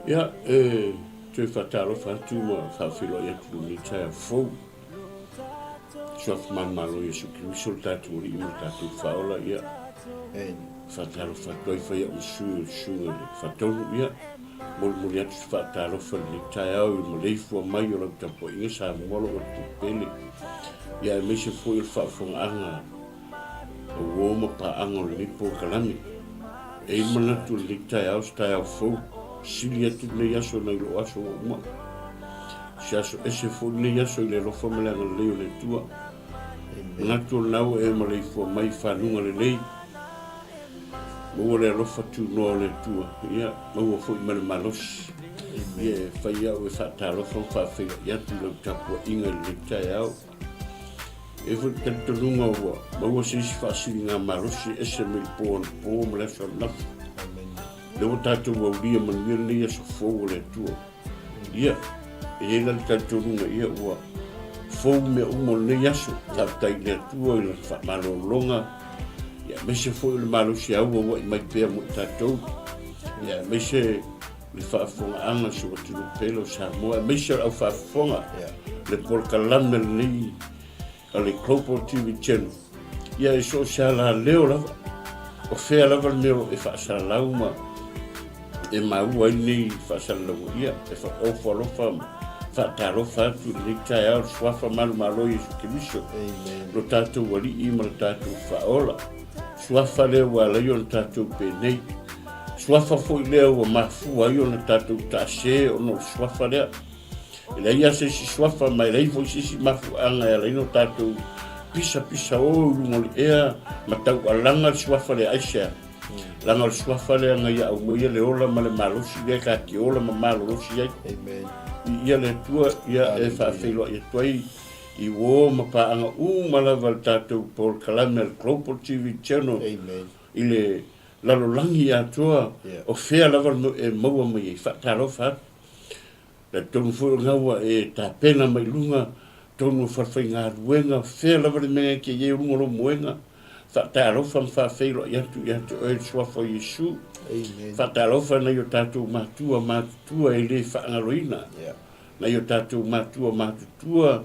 Ia, tui whataro whatu ma whawhilo ia tu ni tae fau. Sof mamalo Yesu Kristo tatu ri ima tatu whaola ia. Whataro whatoi whaia usua le whatonu ia. Moli atu whataro whani Taeao i mo leifua mai o lau tapo inga sa molo o tupele. Ia me se foi il whaafonga anga o woma pa anga o le nipo kalami. E manatu le Taeao Taeao fau. Sili atu le yaso na ilo aso o uma. Si aso ese fo le yaso i le rofa me langa leo le tua. Manatu nau e ma leifua mai whanunga le lei. Maua le rofa tu noa le tua. Ia, maua fo i male malosi. Ia, whai au e whaatarofa whawhia iatu lau tapua inga le Taeao. E fo tantanunga ua, maua se isi whaasiri ngā malosi ese me po me le so nafu. Lewa tātou wauria manuia leia so fau le tua. Ia, e ela le tātou runga ia ua fau me umo le yaso. Tātai le tua i la malolonga. Ia, me se fau le malo si aua ua i mai pēr mo tātou. Ia, me se le whaafonga anga so watu pelo sa moa. Me se au whaafonga le polkalame lei a le Clopo TV channel. Ia, e so sa la leo lava. O whea lava le meo e whaasara lauma. E maua nei whaasalau ia, e whaofa lofa, whaatarofa atu le Taeao swafa malo Yesu Kristo. Lo tātou wali i ma le tātou whaola. Swafa leo wa leo na tātou penei. Swafa foi leo wa mafua io na tātou tāse o no swafa lea. E la ia se si swafa mai lei foi si mafu anga e la ino tātou pisa o lungo le ea ma tau alanga swafa le aisea. Langa swafa le nga ia au ia le ola ma le malosi le ka ki ola ma malosi ai. Amen. Ia le tua ia e fa felo ia toi I wo ma pa anga ma la val tātou por kalame Clopo TV channel. Amen. I le lalolangi atua o fea lava e maua mai e whaataro wha. Le tonu furu ngaua e tā pena mai lunga tonu whawhai ngā ruenga fea lava le mea ke ye rungolo muenga. Whaatarofa mwhawhairo i atu o e swafa Yesu. Whaatarofa na i o tātou mātua e le whaangaroina. Na i o tātou mātua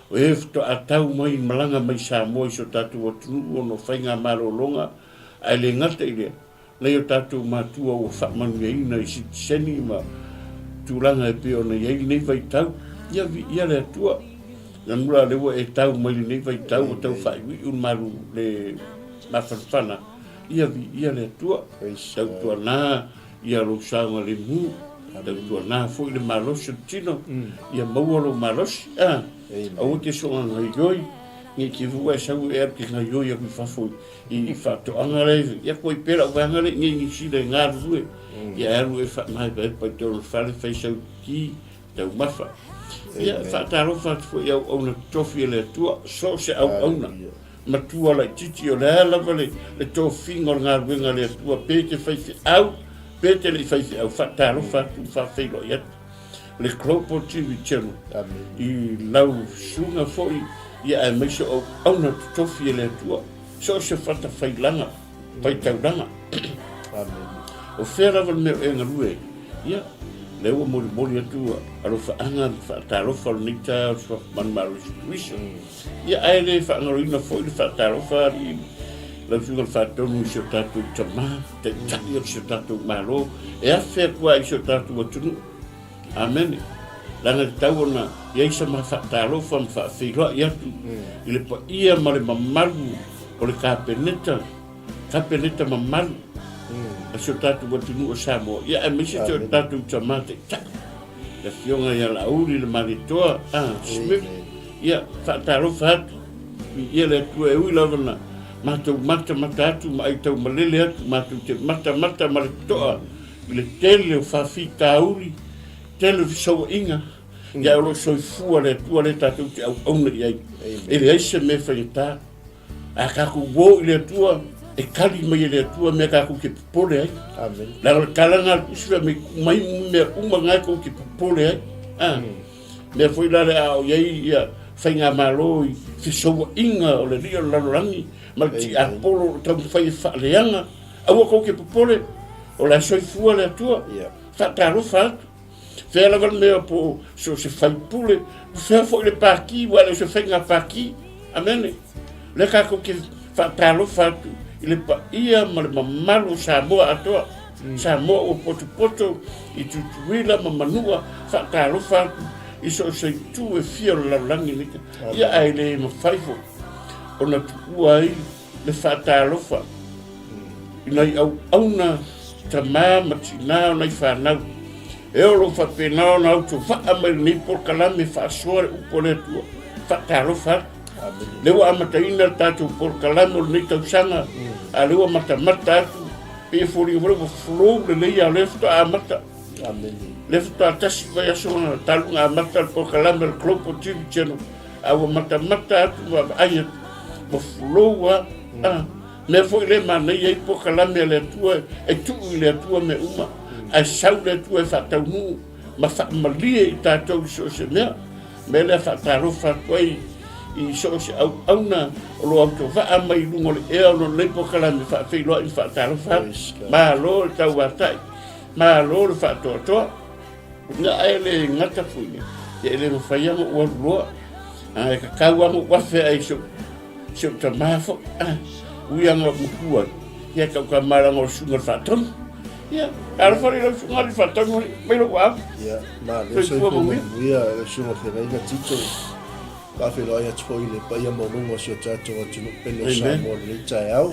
o e fto atau mai malanga mai sa moi so tātou atunu o no whainga marolonga a le ngata i le. Na i o tātou mātua o whaamanu ina I seni ma tūranga e peo na iei nei vai tau. Ia le atua. Na mula lewa e tau mai nei vai tau o tau whaiwi un maru le mawhanwhana. Ia le atua. Tau tua nā, ia lo saunga le mu. Tau tua nā, fo I le marosi tino. Ia maua lo marosi. Au te songa ngai yoi. Ngi ki vua e sau e arki ngai yoi a kui whafoi. I whato angareive. Ia koi pera o angare ngi sile ngā rue. Ia aru e whamai pai pai tōru whare whaisau ki tau mawha. Ia whaataro whatu I au na tofi le tua, so se au auna. Matua lai titi o lea lava le tō whinga o ngā ruenga le tua, pēte whaifi au, pēte le whaifi au, whaataro whatu whawhailo I atu. Le Clopo TV channel. I lau sunga foi, ia e meisa au auna tofi le tua, so se whata whailanga, whaitauranga. O whea lava le meo e ngarue, ia, lewa mori atu alo whaanga whaatarofa o ni Taeao swa manmaru Yesu. Ia ae le whaangaroina foi le whaatarofa I lau sunga whaatonu I sio tātou tamā, te taki o sio tātou malo, e a whea kua I sio tātou atunu. Amen. Langa te tau ona iei sa ma whaatarofa ma whaawhiroa I atu. I le pa ia ma le mamaru o le kāpeneta mamaru. A sio tātou watunu o Samoa. Ia e misi te o tātou tamate tak. La fionga ia la uri le maritoa. Smith. Ia whaatarofa atu. Ia le atua e ui lavana. Mātou mata atu, ma ai tau malele atu. Mātou te mata maritoa. I le tele o whawhi tāuri. Tele fisaua inga. Ia oro soifua le atua le tātou te au auna I ai. E le aise me whaingatā. A kako wō I le atua. E kali mai le atua mea kako ke pupole ai. Amen. La kalanga usua me mai mea uma ngai ko ke pupole ai. Mea foi la le au iei ia whainga malo I fisaua inga o le ria lalorangi. Ma ti apolo tau whai whaaleanga. Aua ko ke pupole o la soifua le atua. whaatarofa atu. Whea lava mea po so se whaipule, whea fo i le pāki, wale se whainga pāki, amene. Le kako ke whaatarofa atu, i le pa ia ma le mamalu Samoa atoa. Samoa o poto i tutuila ma manua, whaatarofa atu, i so se tu e fia o laulangi nika. Ia ai le mawhaifo, o na tuua ai le whaatarofa. I nei au na tamā matina o nei whanau. E olo whapenao na auto wha mai ni por kalame whaasore upo le tua. Whaatarofa atu. Lewa amataina tātou por kalame o nei tausanga. A lewa matamata atu. Pe fori wale wa flow le leia lefto a mata. Lefto a tasi vai asona talunga a mata por kalame le klopo tivi cheno. A wa matamata atu wa aia wa flow wa. Me foi le manei ai por kalame le tua. E tu le tua me uma. Ai sau le tua e whataunu. Ma whaamalia i tātou so se mea. Me le whaatarofa koe i so se auna o lo auto wha mai lungo le ea o le po kalame whaafeiloa i whaatarofa. Malū le tau atai. Malū le whaatoatoa. Nga ai le ngata fuine. E le mawhaianga ua roa. E kakauanga wafe ai so tamafo. Uianga mukua. Ia kau ka maranga o sunga whaatonu. Ia, ara whare lau sunga li whaatonu. Mai lo wā. Ia, le so ia le sunga wheneinga tito. Ka whelo ai atoi le paia monunga si o tātou atunu pele o Samoa le Taeao.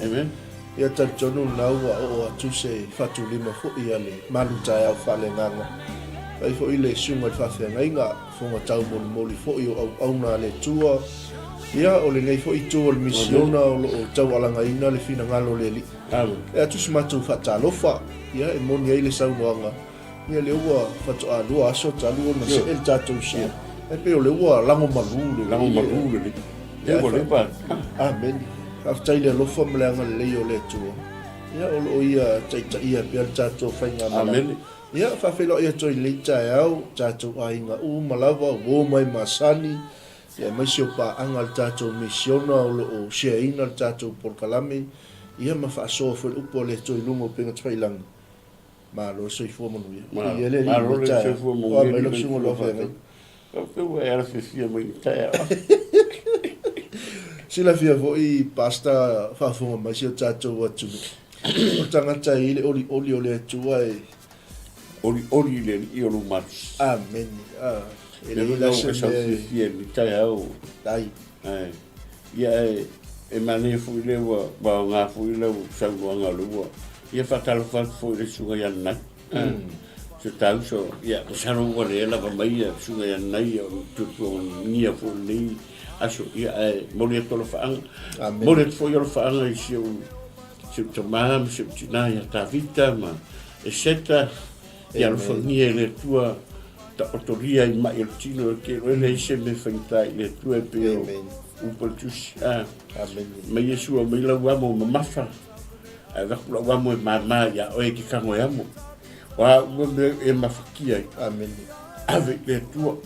Ia tātonu naua o atu se whatu lima fo ia le Malū Taeao Faaleagaga. Ai fo i le sunga i whawheneinga. Fonga tau moli fo i o auna le tua. Ia o le ngai fo i tō le misiona o tau alangaina le fina ngalo le li. E atu si matou whaatalofa. Ia e moni ai le saunoanga. Ia le ua whatu alua aso talu o na se el tātou sia. E pe o le ua lango Malū le. Lango Malū le. Ia o le pa. Amen. Haftai le alofa mleanga le leo le tua. Ia o ia taita ia pia tātou whainga mana. Amen. Ia whawhelo ia toi le Taeao tātou ainga malawa o mai masani. Ia mai sio pa anga le tātou misiona o seaina le tātou por kalame. Ia ma whaasoa fwel upo le toi lungo penga twailang. Malū le soifua manuia. Malū le soifua manuia. Mai lo sungo lo whenga. Kau e ara whiwhia mai Taeao. Sila fia vo i pasta whaafunga mai sio tātou atunu. O tangata i le oli o le atua e. Oli le i o lo mats. Amen. E lo lau e sau whiwhia mi Taeao. Ai. Ia e mane fui le wa ngā fui le sau luanga lua. Ia whatalofa fui le sunga ianai. Se tau so, ia, saro ua le ela mai sunga ianai o tutu o ngia fui nei. Aso, ia mori e tolo whaanga. Mori e fui alo whaanga i siu tamam, siu tina ia tawita ma. E seta, ia lo whangia le tua ta otoria i mai o tino ke le se me whaitai le tua e peo. Upal tusi. Mai Yesu o mai lau amo mamafa. Wakula wamo e mama ia oe ki kango e amo. Wa ua me e mawhakia i. Amen. Ave le tua.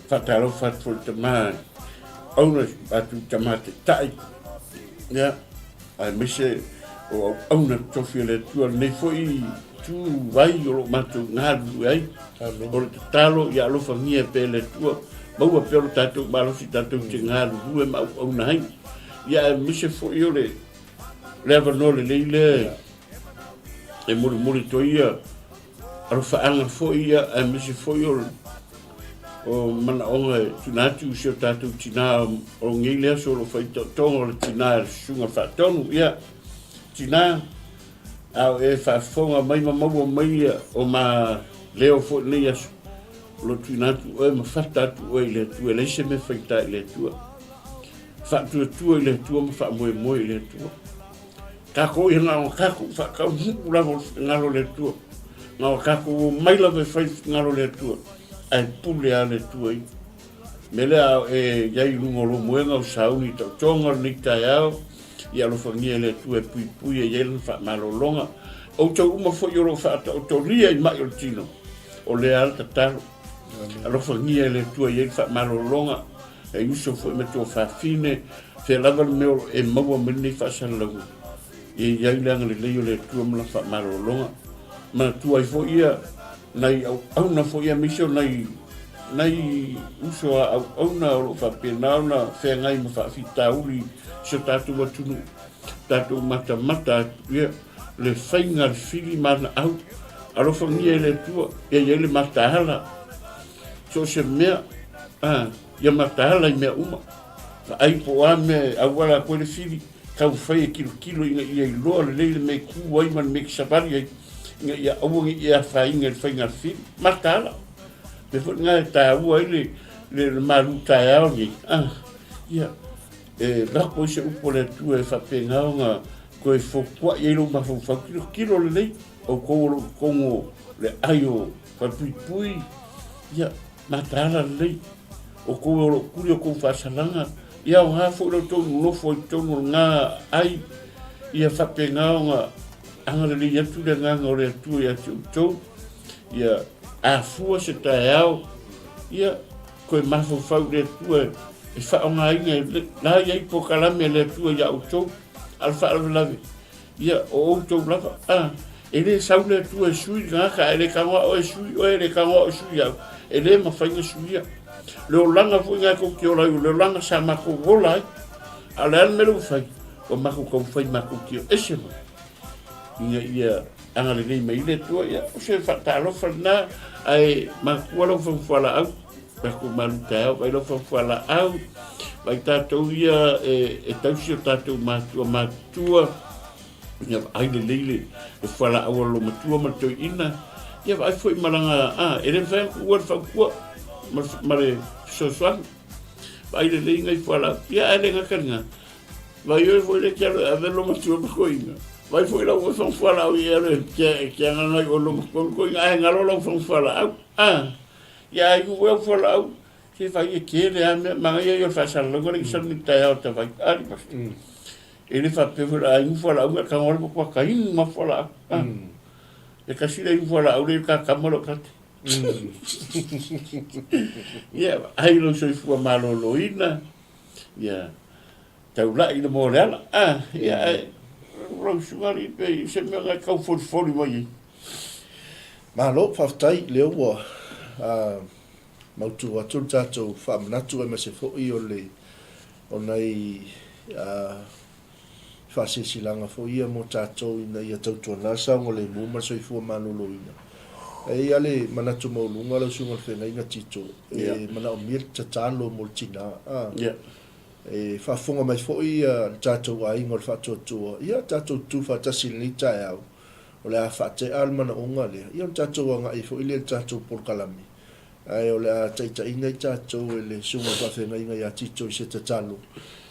Whataro whatfol te maa. Auna atu tama te tai. Ia. Ai mise o auna tofi le tua. Nei foi tu vai o lo matu ngāru ai. O le talo ia alofa ngia pe le tua. Maua pelo tātou malosi tātou te ngāru hue mau au nahai. Ia mise fo i o le wano le leile. E muri toia. Aro whaanga fo ia e mise fo i o mana onga tunatu usio tātou tina o ngile aso lo whai tonga le tina sunga whatonu. Ia tina au e whafonga mai maua mai o ma leo fo nei aso. Lo tuinatu oe ma whatatu oe le tua, le se me whaitai le tua. Whatua tua le tua ma whamoe le tua. Kako i ngā o kako, whakau huku rango ngaro le tua. Ngā o kako o mailawe whai ngaro le tua. Ai pule a le tua i. Me lea e iai lungo lo moenga o sauni tau tonga ni Taeao. I alo whangia le tua e pui e iei lana whamalolonga. O tau uma fwoi oro whaata o toria i mai o tino. O le alta talo. Alo whangia le tua iei whamalolonga. E uso fwoi me tō whawhine. Whea lava le meo e maua mene whasalau. I iei leanga le leio le tua mala whamalolonga. Mana tua i fwoi ia. Nai au na fo ia miso nai uso au na o fa pena na fe ngai ma fa fitauli so tatu watunu tatu mata ia le fainga fili mana au alo fa ngie le tua ia le matahala so se mea ia matahala i mea uma ai po ame awala ko le fili kau fai kilo ia i loa le me ku ai man me sabari ai ia au ia fainga fili matahala me fo ngai Taeao ai le Malū Taeao ni ia la ko se upo le tu fa penga nga ko fo kwa ia lo ma fo kilo le nei o kongo le ayo fa pui ia matala le o kurio ko fa salanga ia o ha fo lo to no fo to nga ai ia fa penga nga anga le ia tu le nga o le tu ia tu ia a fu se Taeao ia ko ma fo fa le tu e fa nga inga la ia po kala me le tu ia o to alfa alfa ia o to lava ele saule tu e sui nga ele kanga o sui o ele kanga o sui ya ele ma fainga sui ya le langa fu nga ko ki ola le langa sa ma ko vola ala me lo fai o ma ko fai ma ko ki ese ia anga le me ile tu ya o se fa ta lo fa na ai ma ko lo fa la au pa ko Malū Taeao vai lo fa la au vai ta to ia e tau si ta to ma tua ia ai le leile e fala au lo matua ma to ina ia vai foi malanga ele vai o fa ku ma le so vai le leile ngai fala ia ele ngakanga vai eu foi le quero a ver lo matua ko ina vai foi la o fa fala ia le que ngai o lo ko ina ai ngalo lo fa fala ia ai o fala au se vai que ele ma ia fa sala lo que son Taeao ta vai ali pas ele fa pevura ai fala u ka ngol ko ka in ma fala e ka sile u fala u le ka kamalo ka ia ai lo so fu malolo ina ia tau la ina mo la ia ro suari pe se me ga ka fo mai malo fa tai le o mautu atu tatou fa manatu e ma se fo i o le onai 𝚗𝚙𝚎𝚅𝚑 fo ia mo tatou ina ia tautua nasa o le mu ma soifua malolo ina e ia le manatu maulunga lo sunga fenga inga tito e mana o mir tatalo mo tina e whafonga mai fo ia tatou ai ngol whatuatua ia tatou tu 𝚗𝚙𝚢𝚑 o le a whate almana onga le ia tatou anga i fo ile tatou polkalami ai o le a taita inga i tatou e le sunga whafenga inga ia tito i se tatalo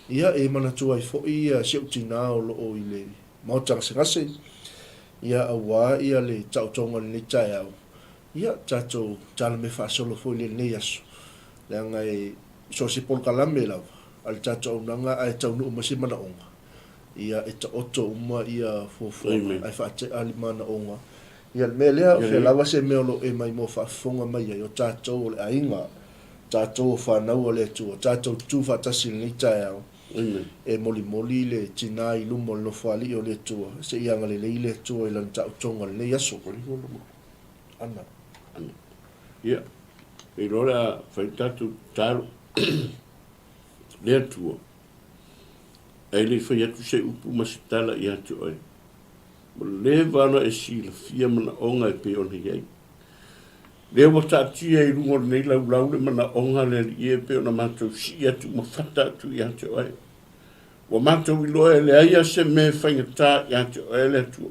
ia e manatu ai fo ia 𝚟𝚑𝚎𝚘 o lo o ile mo tangase ia awa ia le tautonga le Taeao ia tatou tala me whaasolo fo ile nei aso le angai so si polkalame lau al tatou nanga ai taunu umasi mana onga ia e ta oto uma ia fofo ai whaate ali mana onga ia me lea o lawa se meolo e mai mo whaafonga mai ai o tatou le ainga tatou whanau o le tua tatou tu 𝚗𝚙𝚢𝚑 e moli le tina i lumo no fali o le tua se ianga le le tua i lan tautonga le yaso ana ia e lora fai tatu talo le tua e le fai atu se upu masitala i atu ai mo le vana e si la fia mana onga e pe ona iai le wa tati e lungo nei lau le mana onga le i e pe ona matou si atu ma fata atu i atu ai wa matou i loa e le aia se me whaingata i atu ai le tua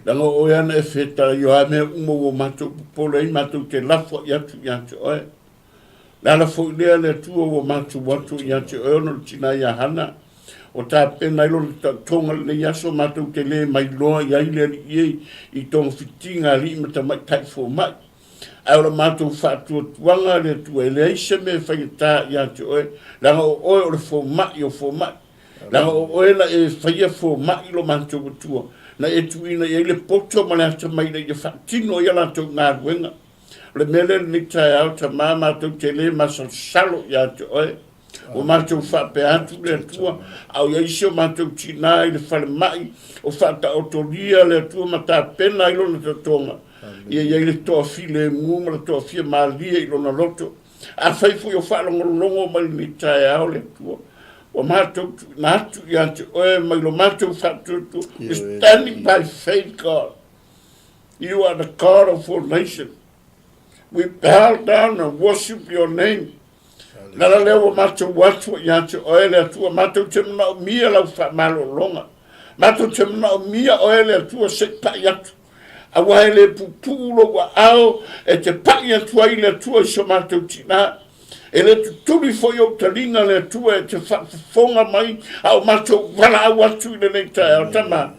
langa o yana e feta i o a me umo o matou pole i matou te lafo i atu ai lala fo i lea le tua o matou watu i atu ai ono tina i a hana o ta pena i lona tonga le yaso matou te le mai loa i ai le i tonga fitinga li ma ta mai tai fo mai ai ola matou whaatuatuanga le tua e le aise me whaingata i atu ai langa o oe o le fo mai langa o oe la e whaia fo mai lo matou tua na e tuina i le poto ma le ata mai le i whaatino i ala tau ngā ruenga le mele ni Taeao ta mā matou te le masalo i atu ai o matou whape atu le tua au ia isi o matou tina i le whale mai o whata otoria le tua ma ta pena i lona ta tonga ia le toa file nguma le toa fia malia I lona loto a fai fu yo fa longo mai ni Taeao le tua o mato na tu ia te o mai lo mato fa tu standing by faith God. You are the God of all nations. We bow down and worship your name. Nala leo mato watu ia te o le tua mato te na mia la fa malo longa. Mato te na mia o le tua se pa ia a waile pupulo wa ao e te paia tua I le tua so mato tina e le tutuli fo yo talinga le tua e te fonga mai au mato wala watu I le nei Taeao tama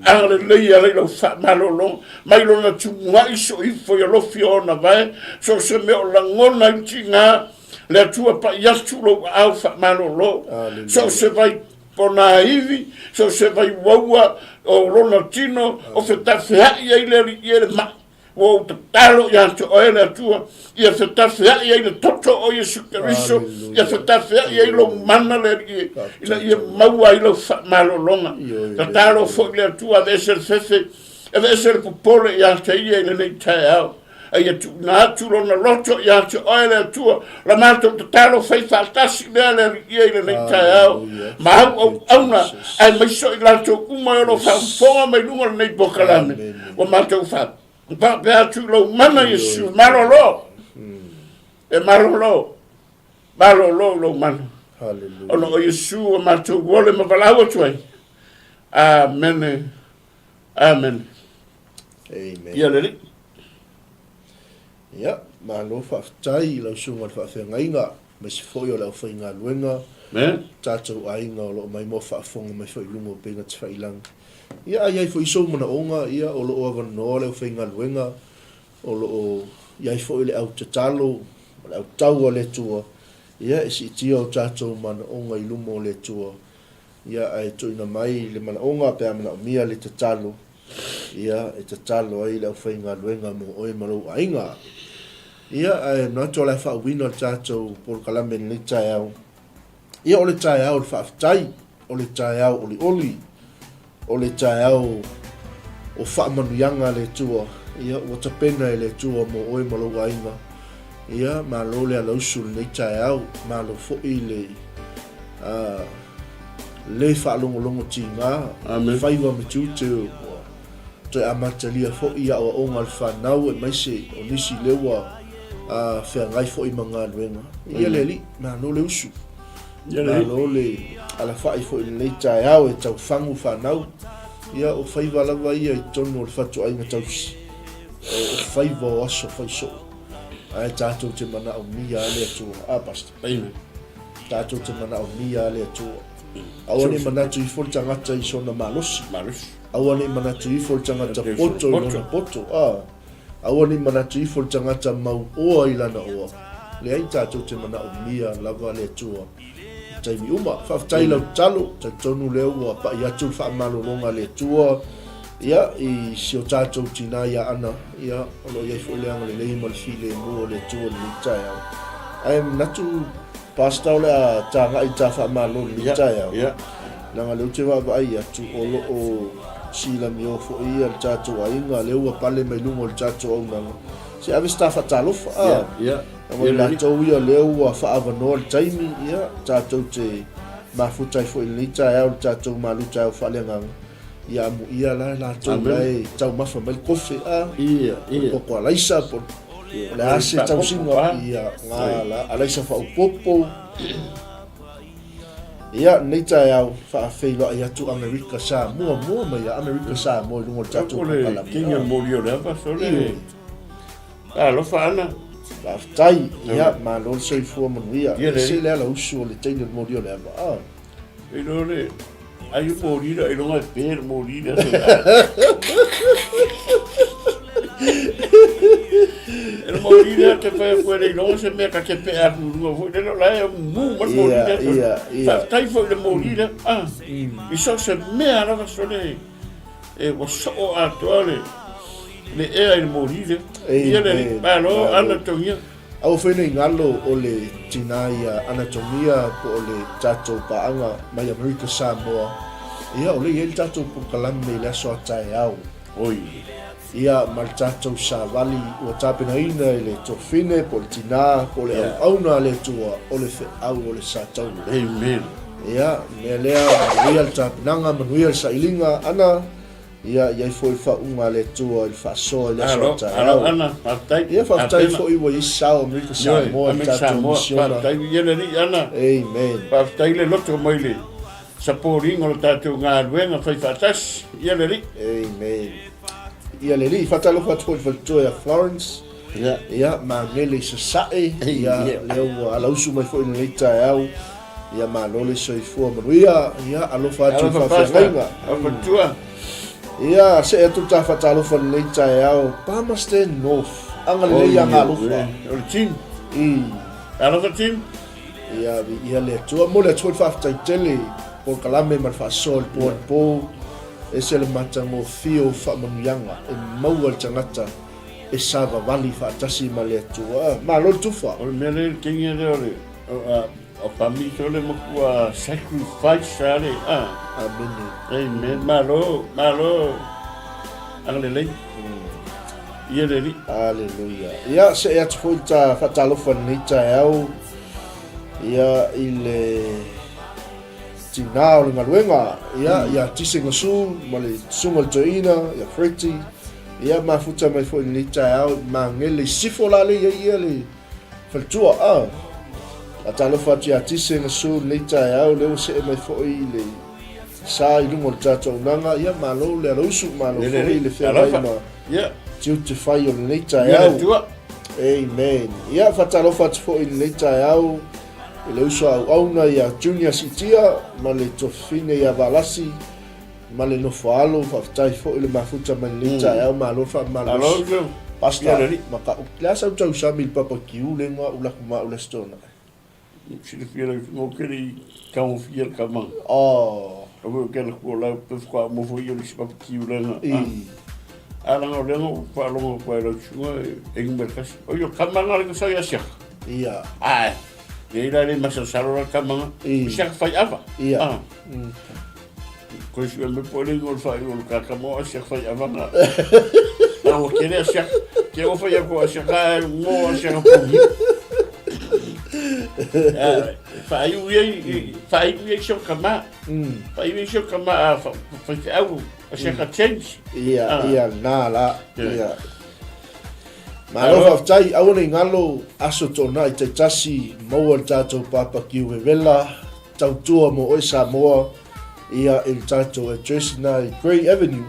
a le leia le lo fa malolo mai lo na tunga so I fo yo lo fiona vai so se me o la ngona tinga le tua paia tulo au fa malolo so se vai pona ivi so se vai waua o lona tino o se tafea ia I le ma o te talo ia te oele atua ia se tafea ia I le toto o Iesu Keriso ia se tafea ia I lo mana le ia maua I lo malolonga ta talo fo le atua vese fefe e vese le popole ia te ia I le nei Taeao ia tu na tu lona loto ia te oele atua la mato te talo fai faltasi le ia I le nei Taeao ma au na ai mai so I lato uma o lo fonga mai lunga nei bokalame o mato fa pa pe tu lo mana Iesu malolo e malolo lo mana o lo Iesu o mato wole ma valawa tuai amen amen ia le ia malo fa tai lo sunga fa fengainga me se foi o lo fainga luenga tatou ainga o lo mai mo fa fonga mai foi lungo penga te failang ia ai foi so mana onga ia o lo ava no le fainga luenga o lo ia foi le au talo le au tau le tua ia si tio tatou mana onga I lumo le tua ia ai toina mai le mana onga pe mana mia le talo ia e talo ai le fainga luenga mo oi malo ainga ia ai no to la fa wino tatou por kalame le Taeao ia o le Taeao le fa tai o le Taeao o le Taeao o fa manuanga le tua ia o te pena le tua mo oi malo ainga ia malo le lausu le Taeao malo fo I le fa longo tinga fai wa mitutu te amatalia fo ia o onga fa nau e mai se o nisi lewa fe ngai fo I manga luenga ia le li malo le usu malo le ala fa I fo le Taeao e tau fangu fa nau ia o fai wala wa ia I tono le fatu ainga tau o fai wa aso fai so ai tatou te mana o mia le atua pasta tatou te mana o mia le atua awane mana tu I fo tangata I sona malosi awane mana tu I fo tangata poto awane mana tu I fo tangata mau oa I lana oa le ai tatou te mana o mia lava le atua tai mi uma fa tai lau talo tai tonu leo wa pa ia tu fa malolonga le tua ia I sio tatou tina ia ana ia o lo ia fo leanga le lei mal file mo le tua le Taeao ai natu pasta le tanga I ta fa malo le Taeao ia langa le te wa ai atu o lo o sila mi o fo ia tatou ainga le wa pale mai lungo le tatou ona se ave sta fa talo ia o la tau ia leo a fa ava no taimi ia tatou te mafutai fo I Taeao tatou Malū Taeao Faaleagaga ia mu ia la tau lai tau mafa mai kofe ia o ko laisa po la ase tau singa ia ngala alaisa fa popo ia nei Taeao fa feilo ia tu America sa mo mai America sa mo lungo tatou kala kinga mo rio leva sole lo fa ana tai ia malo se fu manuia se le la usu le taino modio le e no le ai morira e non è per morire el morire che fai fuori non se me che per no fu no la è mu ma morire fa tai fu le morire i so se me alla sole e o so attuale le era il morire ia le palo anatomia au fene ngalo o le tinaia anatomia po le tatou paanga mai America Samoa ia o le tatou po kalame le so Taeao oi ia ma le tatou savali ua tapenaina i le tofine po le tinā po le auauna le atua o le feʻau o le satauna. Amen. Ia mea lea manuia le tapenaga manuia le saʻiliga ana ia iai foʻi faauga le atua i le faasoa i le aso o Taeao. Ia faafetai foʻi ua i sao Amerika Samoa le tatou misiona. Amen. Faafetai le loto mai le saporiga o le tatou galuega fai faatasi ia le alii. Amen. Ia le li fatalofa atu le faletua ia Florence. Ia magele i sasaʻe ia lea ua alausu mai foʻi lenei Taeao ia malole soifua manuia ia alofa atu faafeagaiga. Ia se atu tafatalofa lenei Taeao Palmerston North aga lelei aga alofa o le tim alofa tim ia le atua mo le atua le faafetaitele po kalame ma le faasoa le poalipo e se le matagofio faamanuiaga e maua le tagata e savavali faatasi ma le atua malo le tufa o le mea le kegi le o pamito le makua sacrifice ale amen malo aga lelei ia le li aleluia ia se atu foi ta fatalofa lenei Taeao ia i le tinā o le galuega ia tisegasu ma le suga le toeina ia freti ia mafuta mai foʻi lenei Taeao magele i sifo la le ia le faletua atalofa atu iā tisegasu lenei Taeao le ua see mai foʻi le sa i luga o le tatou aunaga ia malo le alousu malo foʻi le feagai ma 𝚟𝚒𝚍𝚎𝚘 o lenei Taeao. Amen. Ia fatalofa atu foʻi lenei Taeao i le uso auauna ia junior sitia ma le tofine ia valasi ma le nofoalo faafetai foʻi le mafuta mai lenei Taeao malo faamalosi pasta makau le asa utausami i le papakiu le ga ulaku maʻu le stona silifia le mokeli kaufia le kamaga o kela kuolau pefukua mo foi o le papakiu lega alanga o lengo whaalonga koe lau tsunga e ngmerkasi. O yo kamanga le kusau ya siak. Ia. Ai. Ia ila le masasaro la kamanga. Siak whai awa. Ia. Koe si me po le ngol whai ngol kakamoa siak whai awa nga. Nā o kere a siak. Ke o whai ako a siak a mo a siak a pongi. Whai ui sio kama. Whai ui sio kama a whai te au. change. Ia nā la. Ia. Ma lo faafetai aua nei galo aso toʻana i taitasi maua le tatou papakiu vevela tautua mo oe Samoa ia i le tatou address na i Grey Avenue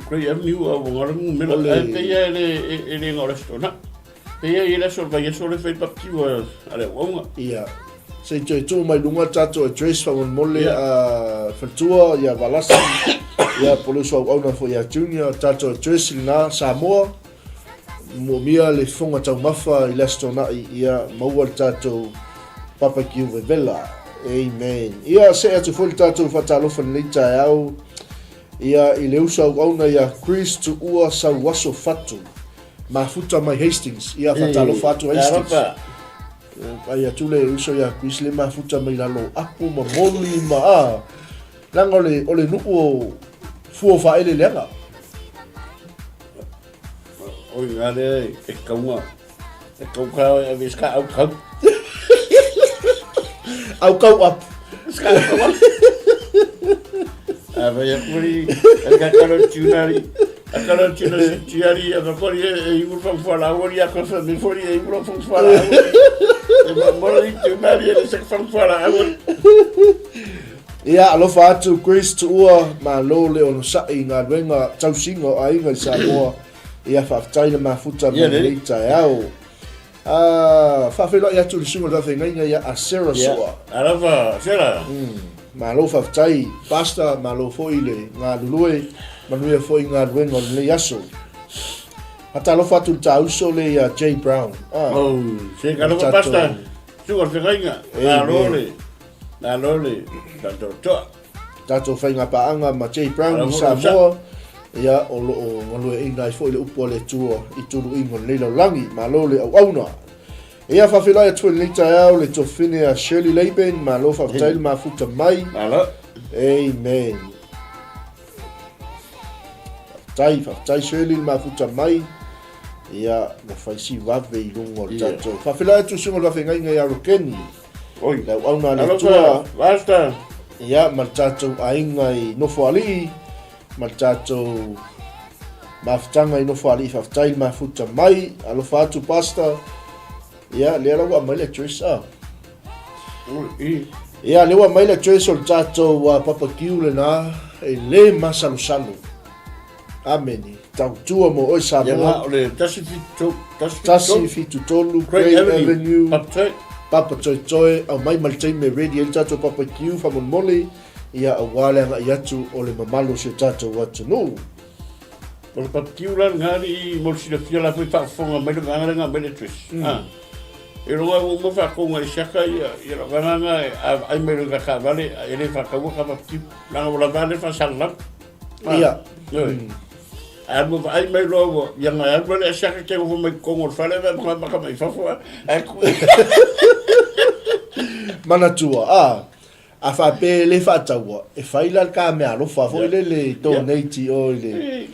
Grey Avenue a wangaramu mela peia e le ngā restaurant. Peia i le sol vai so le fai papakiu a le waunga. Ia. Se toi tu mai lunga tatou address fa mole a fatua ia valasi ia poloso au na fo ia junior tatou address na Samoa mo mia le fonga tau mafa i lestona ia maua tatou papakiu vevela. Amen. Ia se atu fo tatou fatalofa nei Taeao ia i le usa au na ia Chris tu ua sauaso fatu mafuta mai Hastings ia fatalofa atu Hastings. Ai atu le uso ia Chris le mafuta mai lalo apu ma moli ma langa ole nuku fuo fa ele lenga. Oi ngale e kaunga e viska au kau au kau ap ska au vai a puri ka karo tunari akara tunari tiari a pori e ibu fa fala ori a cosa mi fori e ibu fa fala e ma mori tunari e se fa fala ia alofa atu Chris tua ma lo le ono sai ngā wenga tausinga ai ngai Samoa ia faafetai le mafuta mai nei Taeao. Faafelo ia tu le sunga da whengainga ia a Sarah soa. Alafa, Sarah. Ma lo faafetai pasta ma lo foi le ngā lulue manuia foi ngā luenga le aso. Hata lo fatu tauso le ia J Brown. Se kalofa pasta sunga whengainga. Nā lole, tato toa. Tato whainga paanga ma J Brown i Samoa. Ia o loo ngalue inai foi le upo le tua i tulu ingo leila langi ma lo le au auna. Ia faafilai atu le Taeao le tofine a Shirley Laban ma lo faafetai le mafuta mai. Ala. Amen. whaftai Shirley mafuta mai, ia na whaisi wawe I lungo o tatou. Whawhila atu sungo la whengai ngai arokeni. Oi. Lau au na le tua. Basta. Ia, ma tatou ainga I nofo ali, ma tatou mafutanga I nofo ali whaftai mafuta mai, alofa atu pasta. Ia, lea lau a mai le choice a. Ia, lewa mai le choice o le tatou wa papa kiu le na, e le masalo-salo. Ameni. Tautua mo oi sa Ia, o le tasi fitu tolu, Great Avenue, Papa Toi Toi, au mai maltei me ready el tatou papa kiu whamon mole, ia a wale anga I atu o le mamalo se tatou watu no. O le papa kiu la ngari I molsina fia la fui whaafonga mai le nganga mai le tris. E ronga mo whaakonga I shaka I la nganga ai mai runga ka vale, e le whakaua ka papa kiu, langa mo la vale whasalang. Ia. Amo ai mai logo, yang ai vale shaka ke mo mai kongo fale va maka mai fafua. Manatua, a whape le whataua, e whaila ka mea alofa, fo le donate o le.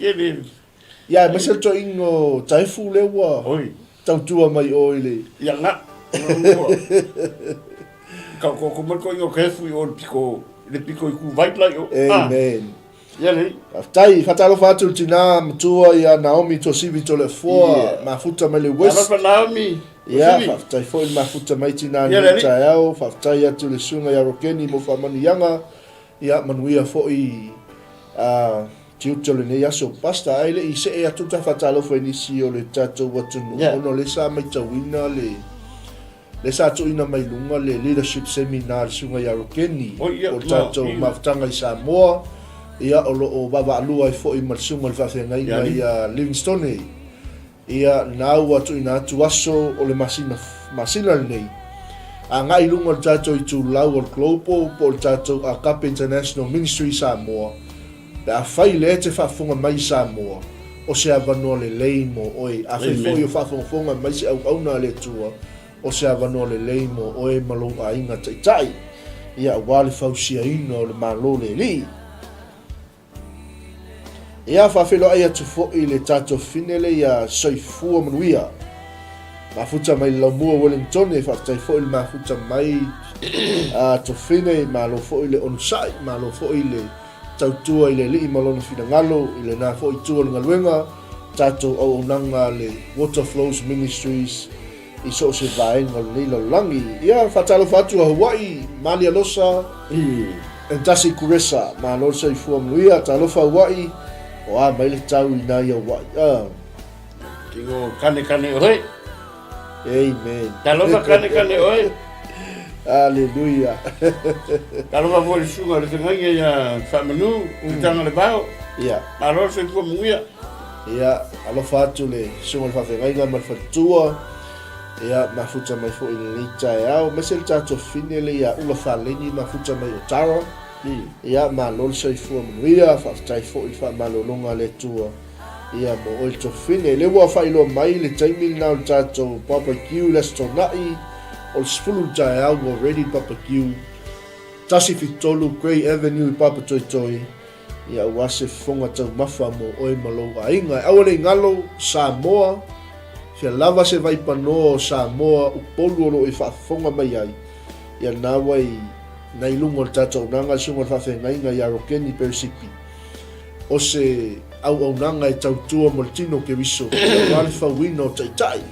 Ia, masel to ingo taifu lewa, tautua mai o le. Ia nga, ko marko ingo kefu o le piko I ku vaitlai o. Amen. Ia le. Tai, whatalo whatu tina matua ia Naomi to sivi to le fua, mafuta mai le west. Alafa Naomi. Ia, whaftai fo I mafuta mai tina ni Taeao, whaftai atu le sunga ia rokeni mo whamani yanga, ia manuia fo I tiuto le nei aso pasta aile I se e atu ta whatalo fo inisi o le tatou watunu. Ono le sa mai tawina le sa tu ina mai lunga le leadership seminar sunga ia rokeni, o tatou mafutanga I Samoa, ia o loo wawaalua I fo I malsunga le whawhengai mai Livingstone. Ia nau atu ina atu aso o le masina le nei. A ngai lunga le tatou I tūlau o le Global po le tatou a Kapa International Ministry Samoa. Le a whai le te whafunga mai Samoa. O se avanoa le lei mo oi. A whai fo I o whafunga mai se au auna le tua. O se avanoa le lei mo oi Malū a inga taitai. Ia wale fausia ina o le Malū le li. Ia whawhelo ai atu fo'i le tatou finele ia soifua manuia. Mafuta mai laumua Wellington e whaftai fo'i le mafuta mai to fine malo fo'i le onusai, malo fo'i le tautua I le li malona finangalo, I le nā fo'i tua le ngaluenga, tatou au onanga le Water Flows Ministries, I so se vaenga le leila langi. Ia whatalo whatu a Hawaii, Mali Alosa, Entasi Kuresa, malo soifua manuia, talofa Hawaii, o a mai le tau I nai a wai. Kingo kane oi. Amen. Talofa kane oi. Hallelujah. Talofa mo le sunga le tengai ia whamanu, tanga le bao. Ia. Maro se kua mungia. Ia, alofa atu le sunga le whawhengainga malfatua. Ia, mafuta mai fo I le Taeao. Mese le tatou fine le ia ula whaleni mafuta mai o Tara. Ia malol soifua manuia, whaftai fo I whamalolonga le tua. Ia mo oil to fine. Le wa whailo mai le taimil nao le tatou Papa Kiu le stonai. O le sfulu Taeao mo ready Papa Kiu. Tasi fitolu, Great Avenue I Papa Toi Toi. Ia wase fonga tau mafa mo oi Malū a inga. Awale ngalo Samoa. Fia lava se vai panoa o Samoa. Upolu olo I whafonga mai ai. Ia nawai nai lungo le tatou nanga sunga whawhengainga I arokeni perisipi. O se au nanga e tautua mo le tino ke wiso. A wale whawina o taitai.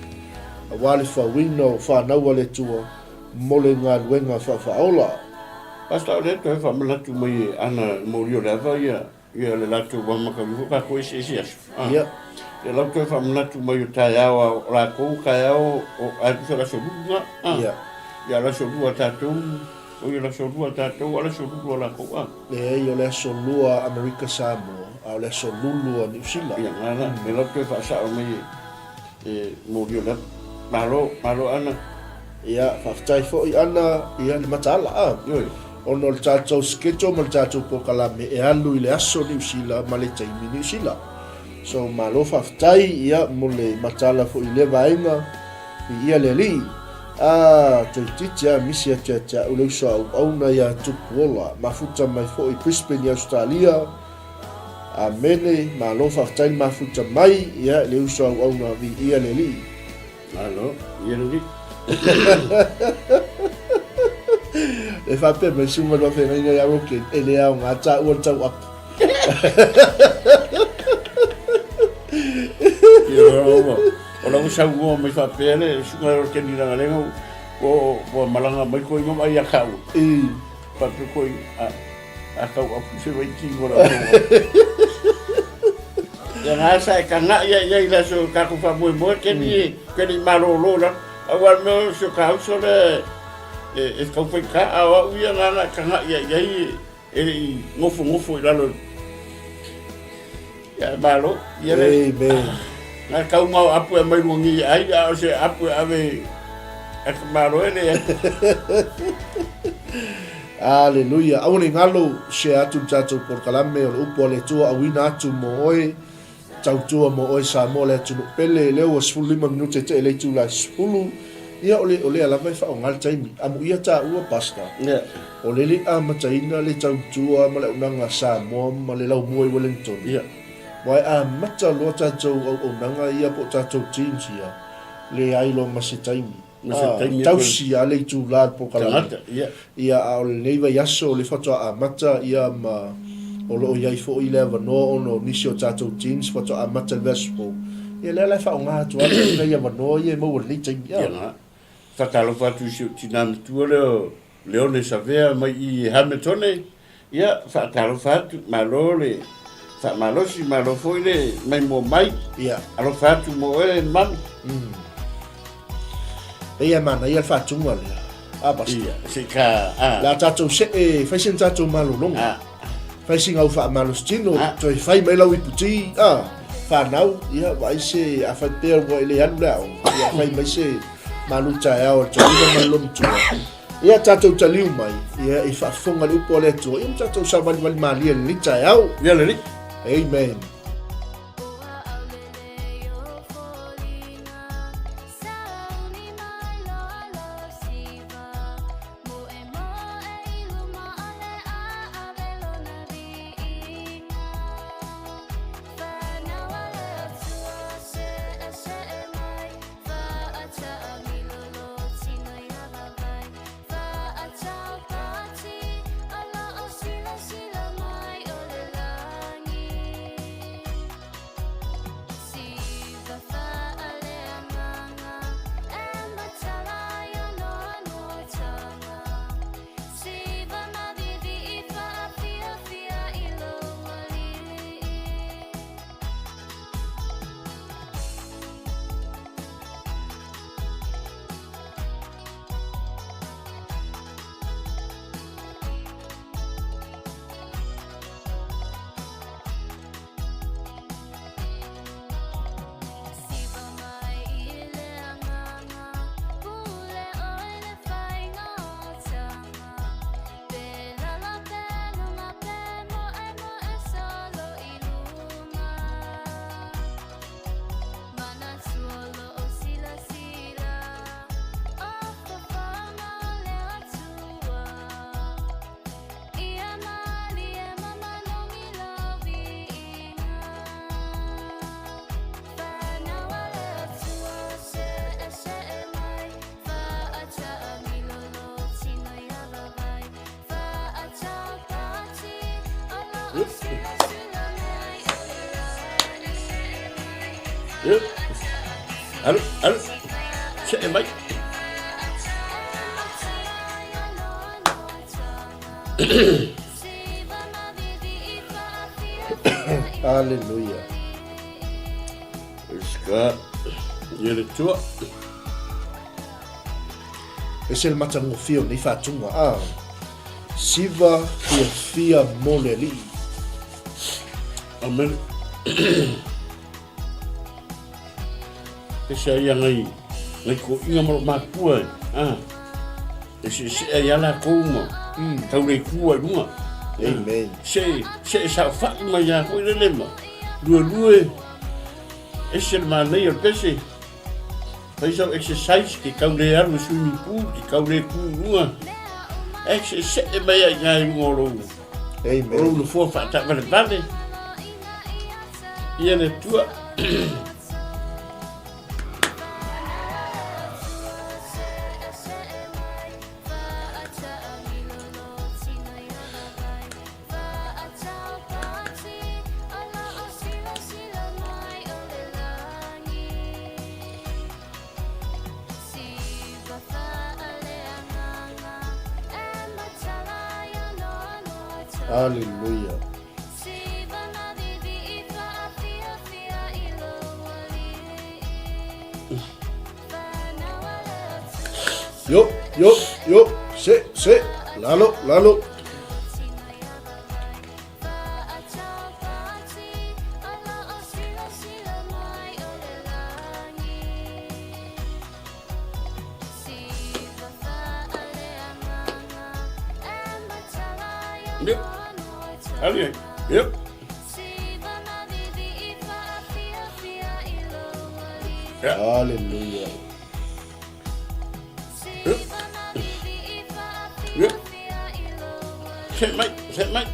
A wale whawina o whanaua le tua. Mole ngā luenga whawhaola. Pasta o le to e whamalatu mai ana mori o lewa ia le latu wamaka wiho ka koe se asu. Ia. Le latu e whamalatu mai o Taeao o la kou Taeao o aikusa la sorunga. Ia. Ia la sorunga tatou. O ia la sorua tatou, ala sorua la koa. E o le solua Amerika Samoa, a le solulu a New Zealand. Ia ngana, me loto e whaasao mai mori o le malo ana. Ia, whaftai fo I ana, ia le matala. Ono le tatou sketo, ma le tatou pokalame e alu I le aso New Zealand, ma le taimi New Zealand. So malo whaftai ia mo le matala fo I le vaenga, I ia le li. Toi titia misi atia uleusua au auna ia tupuola. Mafuta mai fo I Brisbane I Australia. Amene malo 𝗚𝗚𝚙𝚢𝚒𝚑𝗥 ia le uso au na vi ia le li. Alo, ia le li. E fa pe me suma lo fe ngai ya roke ele au nga ta u ta up. Ola usa u me fa pe le suma lo ke ni la lengo o malanga mai ko mo ai akau. Pa pe ko a kau a se vai ki ngora. Ya nasa ka na ya la so ka ku fa mo ke ni malolo la. Awal me so ka so le e kau fa ka a u ya na ka na ya e ngofo la lo. Ya malo ya le. Na kau mau apu e mai rungi ai a se apu ave e malo ele. Aleluia. Au ni ngalo se atu tatu por kalame o upo le tua awina atu mo oi tau tua mo oi sa mo le atu pele le o 15 minuto te le tu la spulu ia ole ala vai fa ngal taimi amu ia ta ua pasta o le a mataina le tau tua ma le unanga sa mo ma le lau mo i Wellington ia wai a mata lo tatu o unanga ia po tatu teams ia le ai lo masitaimi tau si ale tu la po kala ia au le vai aso le foto a mata ia ma o lo ia fo ile va no no nisio tato jeans foto a mata vespo ia le fa nga tu ale ia va no ia mo le ting ia fa talo fa tu si tinam tu le one savea mai I Hamilton ia fa talo fa tu malole fa malosi malo foi le mai mo mai ia alo fa tu mo e man ia mana ia fa tu mo le ia se ka la tato se fa sin tato malo long fa sin au fa malo stino to fai mai lau iputi fa nau ia vai se a fa pe wo ile anu la ia fai mai se malu Taeao to ina malo tu ia tato taliu mai ia I fa fonga lu po le to ia tato sa vali mali ni Taeao ia le amen. Yep. Allô, c'est Mike. Alléluia. Jusqu'à il y a le tour. E se le matango fio ni fatunga siva fia moleli. Amen. E se ia ngai ko inga mo makua e se ia la kouma tau nei kua lunga. Amen. Se sa fa mai ya ko le lema lue e se ma nei o pese fai so exercise ki kau le alu swimming pool ki kau le ku lunga e se mai ya ngoro. Amen. Ro no fo fa ta vale ia le tua. Hallelujah. Yo, se, lalo. Yep. Okay. Yep. Yeah. Hallelujah. Yep. Yep. Set mate.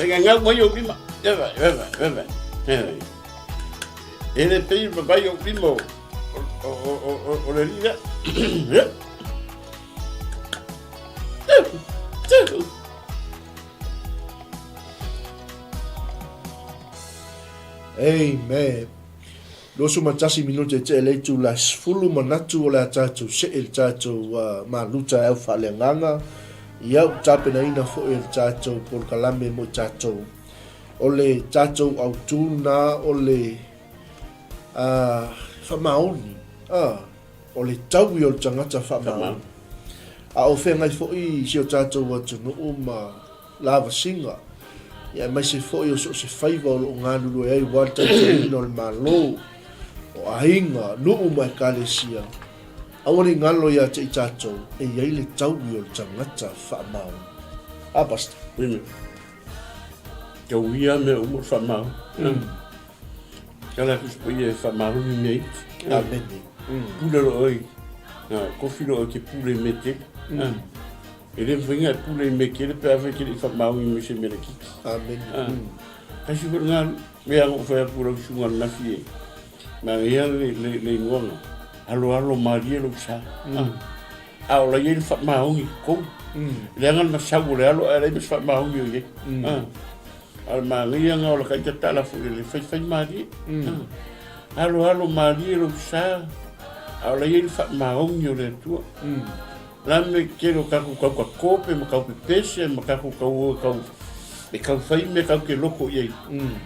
Ngau mai o lima. Eva. Ele tem vai o limo. O le lida. Yep. Amen. Losu matasi minute te leitu la sfulu manatu o la tātou se el tātou Malū Taeao Faaleagaga. Ia tapena ina fo el tātou por kalame mo tātou. O le tātou au tūna o le whamaoni. O le taui o le tangata whamaoni. A o whengai fo I si o tātou atunu o ma lava singa. Ia mai se foi o se faiva o ngā lulu e ai wata te ino le Malū o ahinga nuu mai kalesia. Awani ngalo ia te I tātou e iai le taui o le tangata whamau. Abasta. Wini. Ka uia me umo whamau. Kala kuspo ia whamau ni nei. Amen. Pula lo oi. Kofi lo oi ke pule mete. Ele vinha pula me que ele pega aquele famau e mexer me aqui. Amen. Kasi por ngan me ang foi por o sungan na fie. Ma ia le ngona. Alo Maria lo sa. Ao la ele famau e com. Le ngan ma sa le alo ele me famau e ye. Al Maria nga o ka ta la fu le fai Maria. Alo Maria lo sa. Ao la ele famau e le tua. La me kero kaku kope ma kaku pese ma kaku me kau fai me kau ke loko ye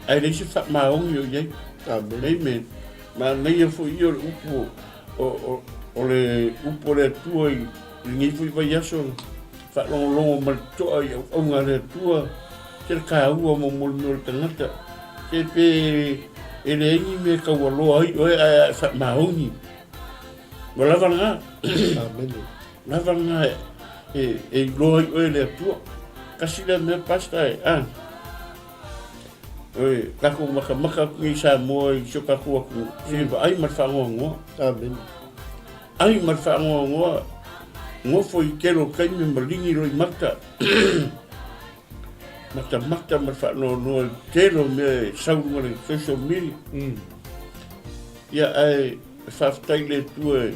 ai le fa ma ong yo ye amen ma nei fo yo upo o le upo le tua ni fui vai aso fa long ma to o nga le tua ke ka u mo mo tangata ke pe ele ni me ka lo ai fa ma ong wala vanga Amen. Lavanga e loi le tua kasi le me pasta oi kaku maka ni sa mo so kaku aku si ai mar fango Amen. ai mar fango ngo foi kero kai me malingi roi mata mar fango no kero me sau mo le social media ya ai faftai le tua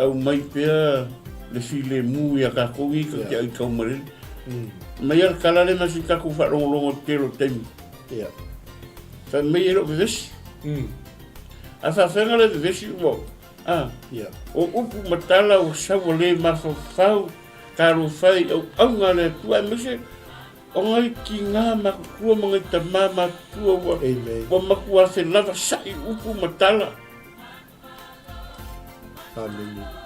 au mai pea le file mu ya ka kogi ka ai ka mare mai ar kala le masi ka ku fa longo telo tem ya fa mai ro ves a fa fenga le ves wo ya o upu matala o sa vole ma fa fau karo fai au ngale tu ai mese o ngai ki nga ma ku mo ngai tama tu wo o ma ku a se lava sai upu matala Amen.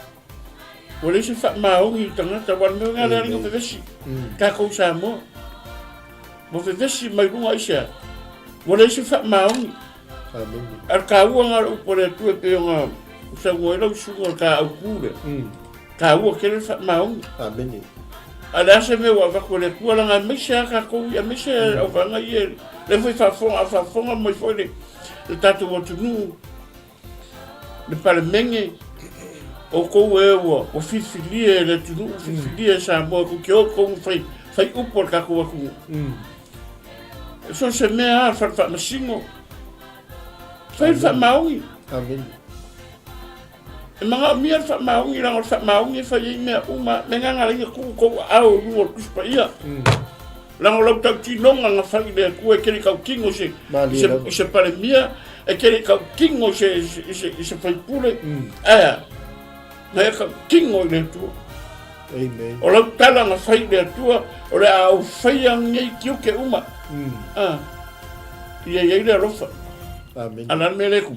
Wale se fa maongi tangata wan me nga ringo vesi ka ko sa mo vesi mai lunga isa wale se fa maongi Amen. ar ka u nga o pore tu pe nga sa ngoelo su ka au kule ka u ke fa maongi Amen. ala se me wa ko le ku la nga me sa ka ko ya me sa o va nga ye le foi fa fonga mo foi le tatu mo tu nu le pale menge o ko ewa o fifilie le tunu fifilie sa mo ko ko fai upo ka ko ku so se me a fa masingo Fai whamaongi. Amen. E mga mia whamaongi lango whamaongi fai mea uma me nganga ringa kuko au rungo kuspa ia. Lango lau tau tinonga nga whai lea kua kere kau kingo se pare mia e kere kau kingo se whai pule. Ea, na kau kingo i lea tua. Amen. O lau tala nga whai lea tua, o le au whai angai ki uke uma. Ia iei lea rofa. Amen. Anan me leku.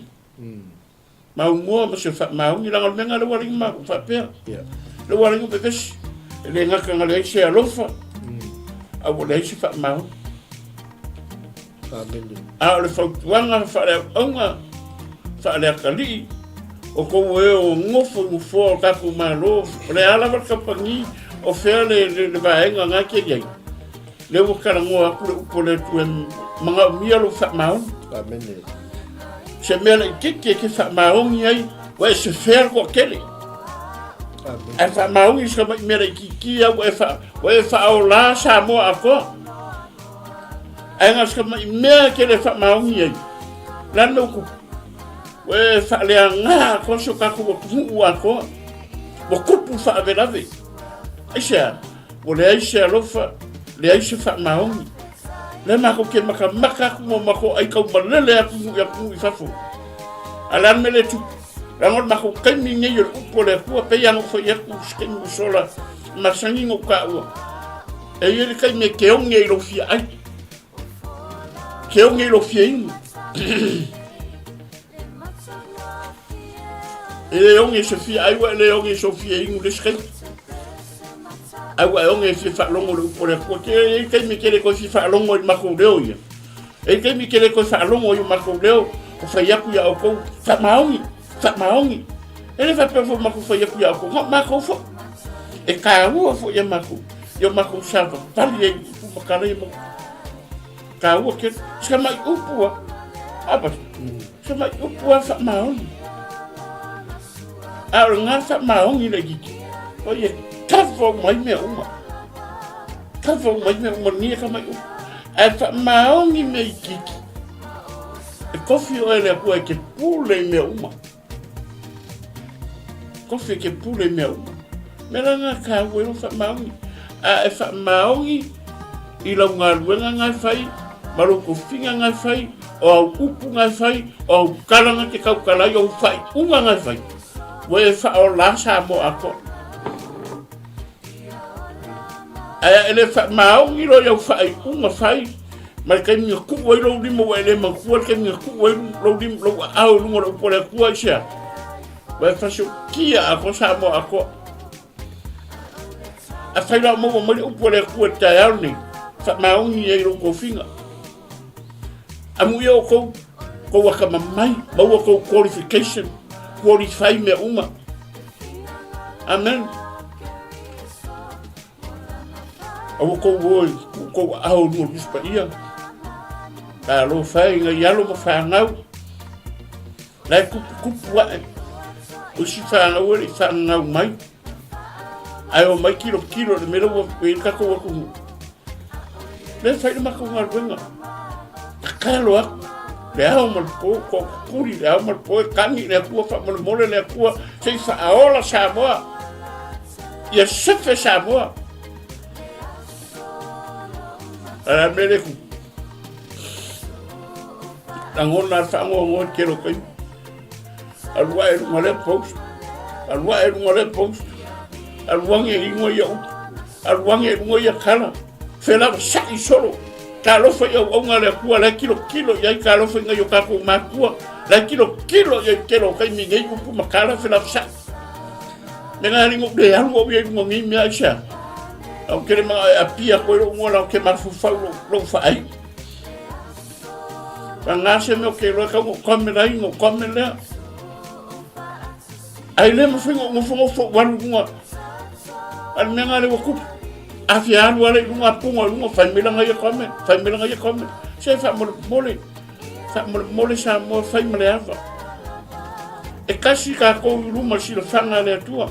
Mau mua ma se whamaongi lango menga le waringi ma whapea. Le waringi pepesi. Le ngaka nga le se alofa. Au le se whamaongi. Amen. A le whautuanga Faaleagaga li o kou e o ngofo ngofo o kaku Malū le alawa kapangi o whea le vaenga ngā ke iei. Le wakarango aku le upo le tue mga mia lo whamaongi. Amen. Se mea le kike ke whamaongi ai wa e se whea kua kele. E whamaongi ska mai mea le kiki au wa e whaola sa moa a koa. Ainga ska mai mea ke le whamaongi ai. Lano ku we Faaleagaga ko so ka ko ku a ko mo kupu whaavelawe. Aisha, o le aisha lofa, le aisha whamaongi. Le mako ke maka ku mo mako ai kau malele aku i whafo. Alan me le tu, rangon mako kaimi ngai o upo le kua pe yango whai aku skemu sola masangi ngo ka ua. E yere kai me keonge i lo fia ai. Keonge i lo fia ingu. E onge se fia ai wa le onge so fia ingu le skai. Ai wa onge se fa longo le upo le kua ke kai me kere ko si fa longo i mako leo ia. E kai me kere ko fa longo i mako leo ko fai aku ya o ko whamaongi. E le whape fo mako fai aku ya o ko mako fo. E ka ua fo ia mako. Ia mako sava pali e upu makara i mako. Ka ua ke ska mai upua. Apa? Ska mai upua whamaongi. Aura ngā whamaongi le giki. O ia kawho mai mea uma. Kawho mai mea uma nia ka mai upa. E whamaongi mea i giki. E kofi o ele kua ke pule mea uma. Kofi ke pule mea uma. Mera ngā ka ue o whamaongi. A e whamaongi i lau ngā ruenga ngai whai, maroko whinga ngai whai, o au upu ngai whai, o au karanga te kaukalai o whai unga ngai whai. We whao lasa mo ako. Aya ele whamaongi ro iau whai unga whai, mai kai minga kuwa i lau limo wa ele makua, kai minga kuwa i lau limo lau au lunga lau pole kua isia. We whasio kia ako sa mo ako. A whai lau maua mali upole kua Taeao ni, whamaongi i lau kowhinga. Amu ia o kou waka mamai, maua kou qualification, qualify mea uma. Amen. Awa kou au nua bispa ia. Ka alo whai nga ialo ma whangau. Lai kupu wae. Usi whangau e whangau mai. Ai o mai kilo le mera ua e kako waku. Le whai na mako ngā ruenga. Kakalo aku. Le au malpo, ko kuri le au malpo e kangi le akua whamole le akua sei whaola Samoa. Ia sefe Samoa. Ara mele ku. Langona whangoa ngoa kero kai. Alua e runga le post. Alua e runga le post. Aluange e ingoa ia upu. Aluange e runga ia kala. Whela sai solo. Ka lofa ia unga le kua la kilo ia ka lofa nga yo ka ko makua la kilo ia kelo kai mi ngai upu makala fela sa menga ringo de algo bien mo ngi mi acha au kere ma apia ko ro ngola ke marfu fa lo fa ai nga se me ke lo ka ko me rai ngo come le ai le mo fingo mo fo wan ngo al menga le ko Afia anu ale lunga punga lunga famila ngai come se fa mole sa mo fa mole ava e kasi ka ko luma si lo fanga le tua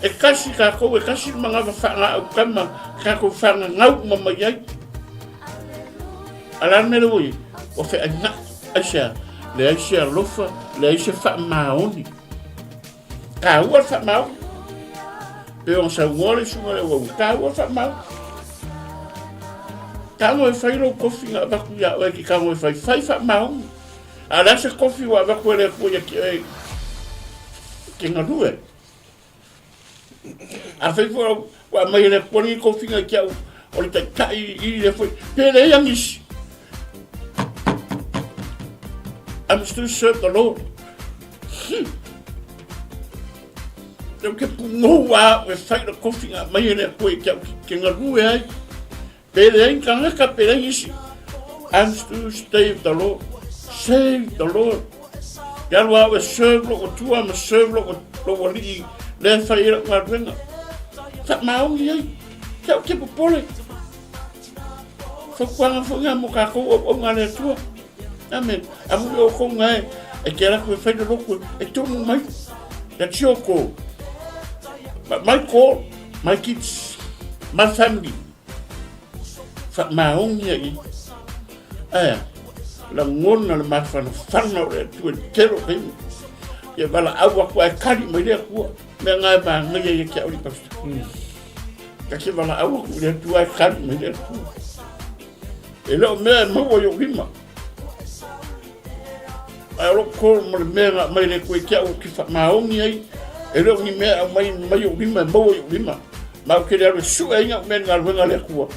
e kasi ka ko e kasi manga fa nga kama ka ko fanga ngau mama yai ala me lo o fe ana acha le ai se alofa le ai se whaamaoni ka ua whaamaoni pe on sa ngore sunga le wau ka ua whaamaoni ka ngoe whairo kofi ngā waku ia oe ki ka ngoe whai whaamaoni a la se kofi wa waku ele kuia ki oe ki ngā rue a whaifo wa mai le poni kofi ngā ki au o le tai i le whai pe le iangisi I'm still serve the Lord. Eu que pungoa e fai na kofi ngā mai ene koe ki ngā rue ai. Pere ai kangaka pere isi. I'm still save the Lord. Save the Lord. Ia rua au e serve lo o tua ma serve lo o lii le fai ira ngā ruenga. Wha maongi ai. Kia o ke popole. Whakuanga whunga mo kākou o ngā lea tua. Amen. Amu o ko ngai e kera ko fai do ko e tonu mai. That's your call. But my call, my kids, my family. Fa maongi ai. La ngona le mafana fana o tu tero kai. Ye bala awa ko ai kali mai le ko. Me ngai ba ngai ye kia ori pasta. Ka ke bala awa ko le tu ai kali mai le ko. E lo me mo yo lima. Alo ko mo mera mai le ko kia o ki fa maongi ai e lo ni mea mai o lima mo o lima ma ke le su e nga men ngal wenga le ko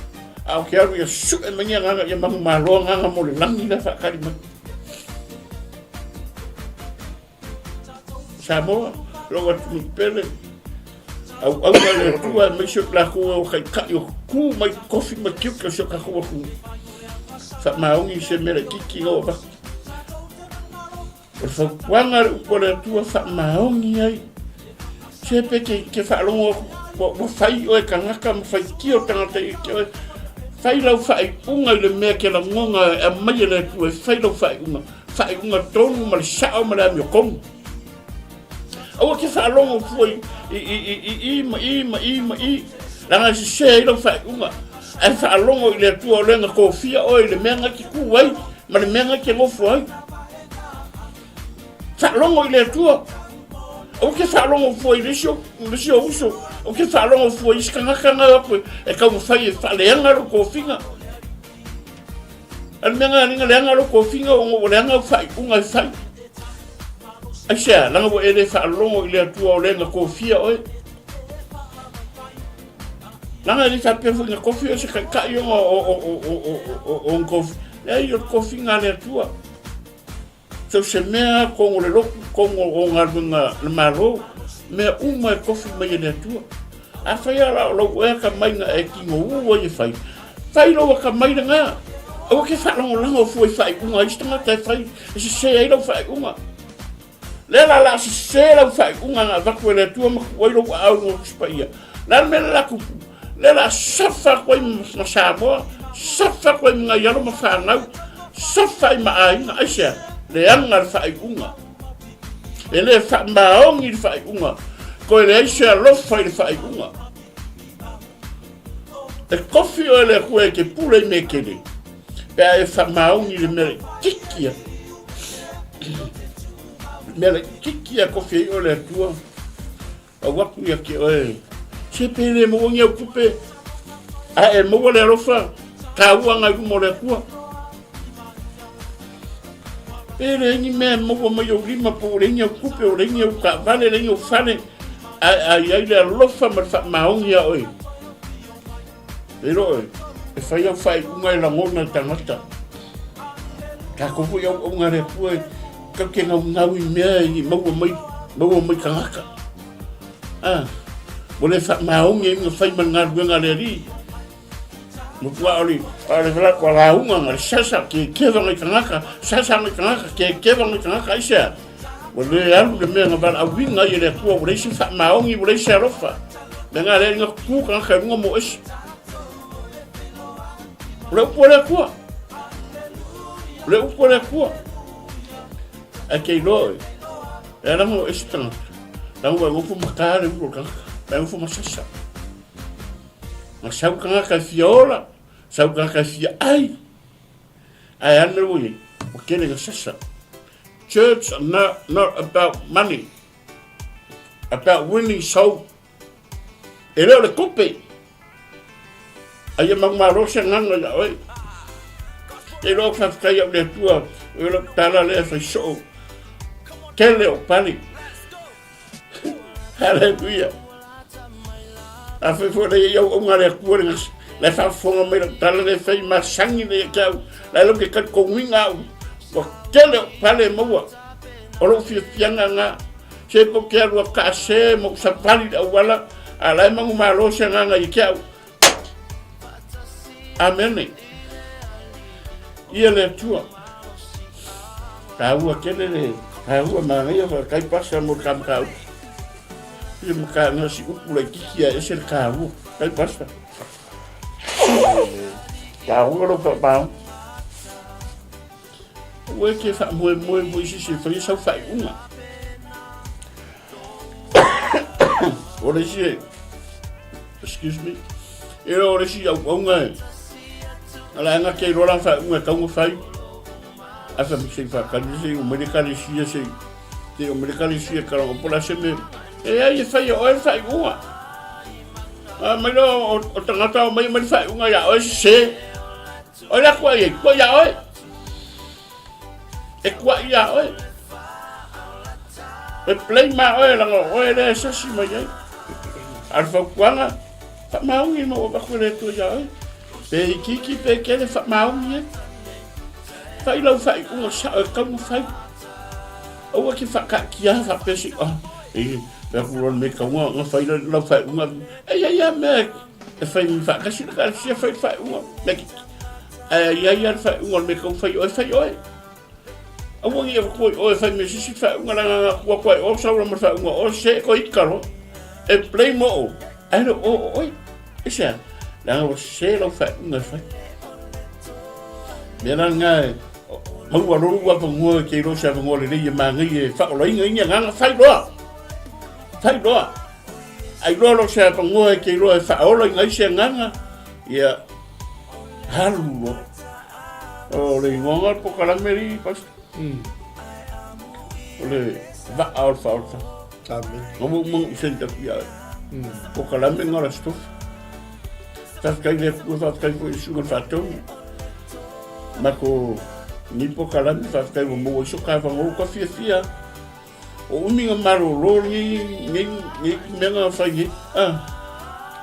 au ke aru su e manya nga ya mang ma lo nga mo le langi na fa kali ma samo lo wa tu pele au le tu a me sho la ko kai ka yo ku mai kofi ma ki ko sho ka ko ku fa maongi se mera kiki o ba Fa wanga ko le tua fa maongi ai. Se pe ke fa longo mo fai o kangaka mo fai ki o tangata i ke fai lau fai unga le mea ke la ngonga e mai le tua fai lau fai unga tonu ma le sao ma le amio kongu. Awa ke fa longo foi i langa si se lau fai unga e fa longo i le tua o lenga kofia o le mea ki ku ai ma le mea ke ngofo ai. Fa longo i le tua. O ke fa longo foi lesio uso. O ke fa longo foi skanga ko e ka mo fai fa leanga ro ko finga. Al menga ninga leanga ro ko finga o mo leanga fai unga fai. Asia langa bo ele fa longo i le tua o lenga ko fia oi. Langa ni fa pe funga ko fia se ka yo o ko le yo ko finga le tua. So se mea kongo le loku, kongo o ngā runga le Malū, mea uma e kofi mai e lea tua. A whai ala o lau ea ka mai ngā e kingo ua i whai. Whai lau ka mai na ngā. Awa ke whalango lango fuai whai unga, istanga tai whai, e se se ei lau whai unga. Lela la se se lau whai unga ngā waku e lea tua maku wai lau au ngō kuspaia. Lela mea la kupu, lela safa koe ma Samoa, safa koe mga yalo ma whanau, safa i ma ainga, aisia. Le anga le fai unga. E le fa maongi le fai unga. Ko le aise alofa le fai unga. E kofi o le kue ke pule me kele. Pea e fa maongi le mere kikia. Mere kikia kofi o le tua. A waku ya ke oe. Se pele mo ngia kupe. A e mo le alofa. Ka uanga mo le kua. Pere ni me mo mai o lima po lenga kupe o lenga ka vale lenga fane a le lofa ma fa maongi oi. Pero e fai unga la ngona tangata. Ka ko fu yo unga le pu ka ke nga wi me i mo mai kangaka. Mo le fa maongi nga fai man nga le ri. Mo ali vela ko la unga ngal sasa ke vanga kangaka sasa ngai kangaka ke vanga kangaka isa o le alu de me ngaba a winga ye le ko o le si fa maongi o le si rofa nga le nga ku kangaka nga mo es le po le ko a ke lo era mo estan la mo fu makare mo kangaka la fu masasa ma sau kangaka fiola sau kangaka fia ai ana wo o kele ga sasa church are not about money, about winning soul. E leo le kope. Ai magmaro se nganga ya oi. E lo fa kai au le tua, e lo tala le fa so. Tele o pali. Hallelujah. A fe fo le yo unga le kurenga. Le fa fonga me tala le fa masangi le kau. La lo ke kat ko winga. Ko tele o pali mo. O lo fi fianga nga. Se po ke lo ka se mo sa pali da wala. Ala magmaro se nganga i kau. Amen. Ia le tua. Taua kele le. Taua mangia fa kai pasa mo kam kau. Ia maka ngasi upu le kikia ese le kau. Kai pasa. Taua lo fa pao. Ue ke fa moe isi se fa isa fa unga. Ore si excuse me. Era ore si au unga. Ala nga ke rola fa unga kaunga fai. Afa mi se fa kanise o medicali sia se. Te o medicali sia kala o pola se me. E ai fai o fai unga. Ah mai no o tangata o mai fai unga ya o se. O la kwa ya o. E kwa ya o. E play ma o la o le sa si mai. Alfa kwanga. Fa maungi mo ba ko le to ya o. Pe kiki pe kele fa maungi. Fai lau fai unga sa kamu fai. Awa ki fa ka kia fa pesi. E pe kuron me kaunga nga fai lau fai unga. Ya me. E fai mi fa kasi ka sia fai unga. Like ya fai unga me kau fai o. Awa ngi ko o fai me si fai unga nga ko o sa ro mo fai unga o se ko ikaro. E play mo. Ai o. Isa. Lang o se lau fai unga fai. Mena nga mau ro wa ngo ke ro sa ngo le ye ma ngi fa lo ngi nga fai do. Fai do. Ai lo sa ngo ke ro fa o lo ngi se nga ya halu. O le ngo po kala meri pas. O le va alfa. Amen. Mo senta ya. Po kala me ngora sto. Tas kai le ko fa kai ko su fa to. Mako ni po kala mi fa kai mo so ka fa mo ko fia. O minga maro ro ni menga fa ni.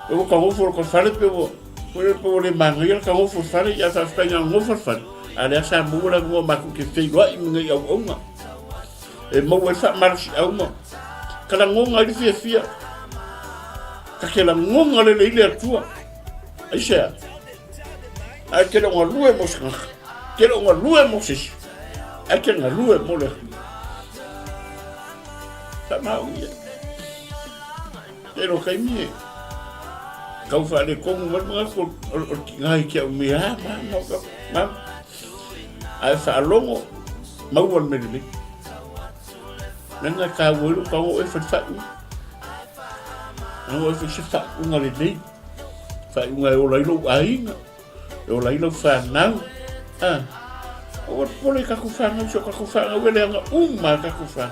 O ka mo for ko fa le pe po le mangia ka mo for fa ya fa kai mo for fa. Ale sa mo la mo mako ke fe lo ngi ya o nga. E mo we fa marchi au mo. Kala ngonga di fia. Ka kela ngonga le tua. Aisha. Ai ke lo lue mo ska. Ke lo lue mo sis. Ai ke lo lue mo le. Ta mau ye. Ke lo kai mi. Kau fa le ko mo ko ngai ke mi ha ma. Ai fa longo mau wal me ni. Nanga ka wo ko o fa. Ano fa fa unga le ni. Fa unga o lai lo ai. O lai lo fa nau. O pole ka ku fa no so ka ku fa o le nga ka ku fa.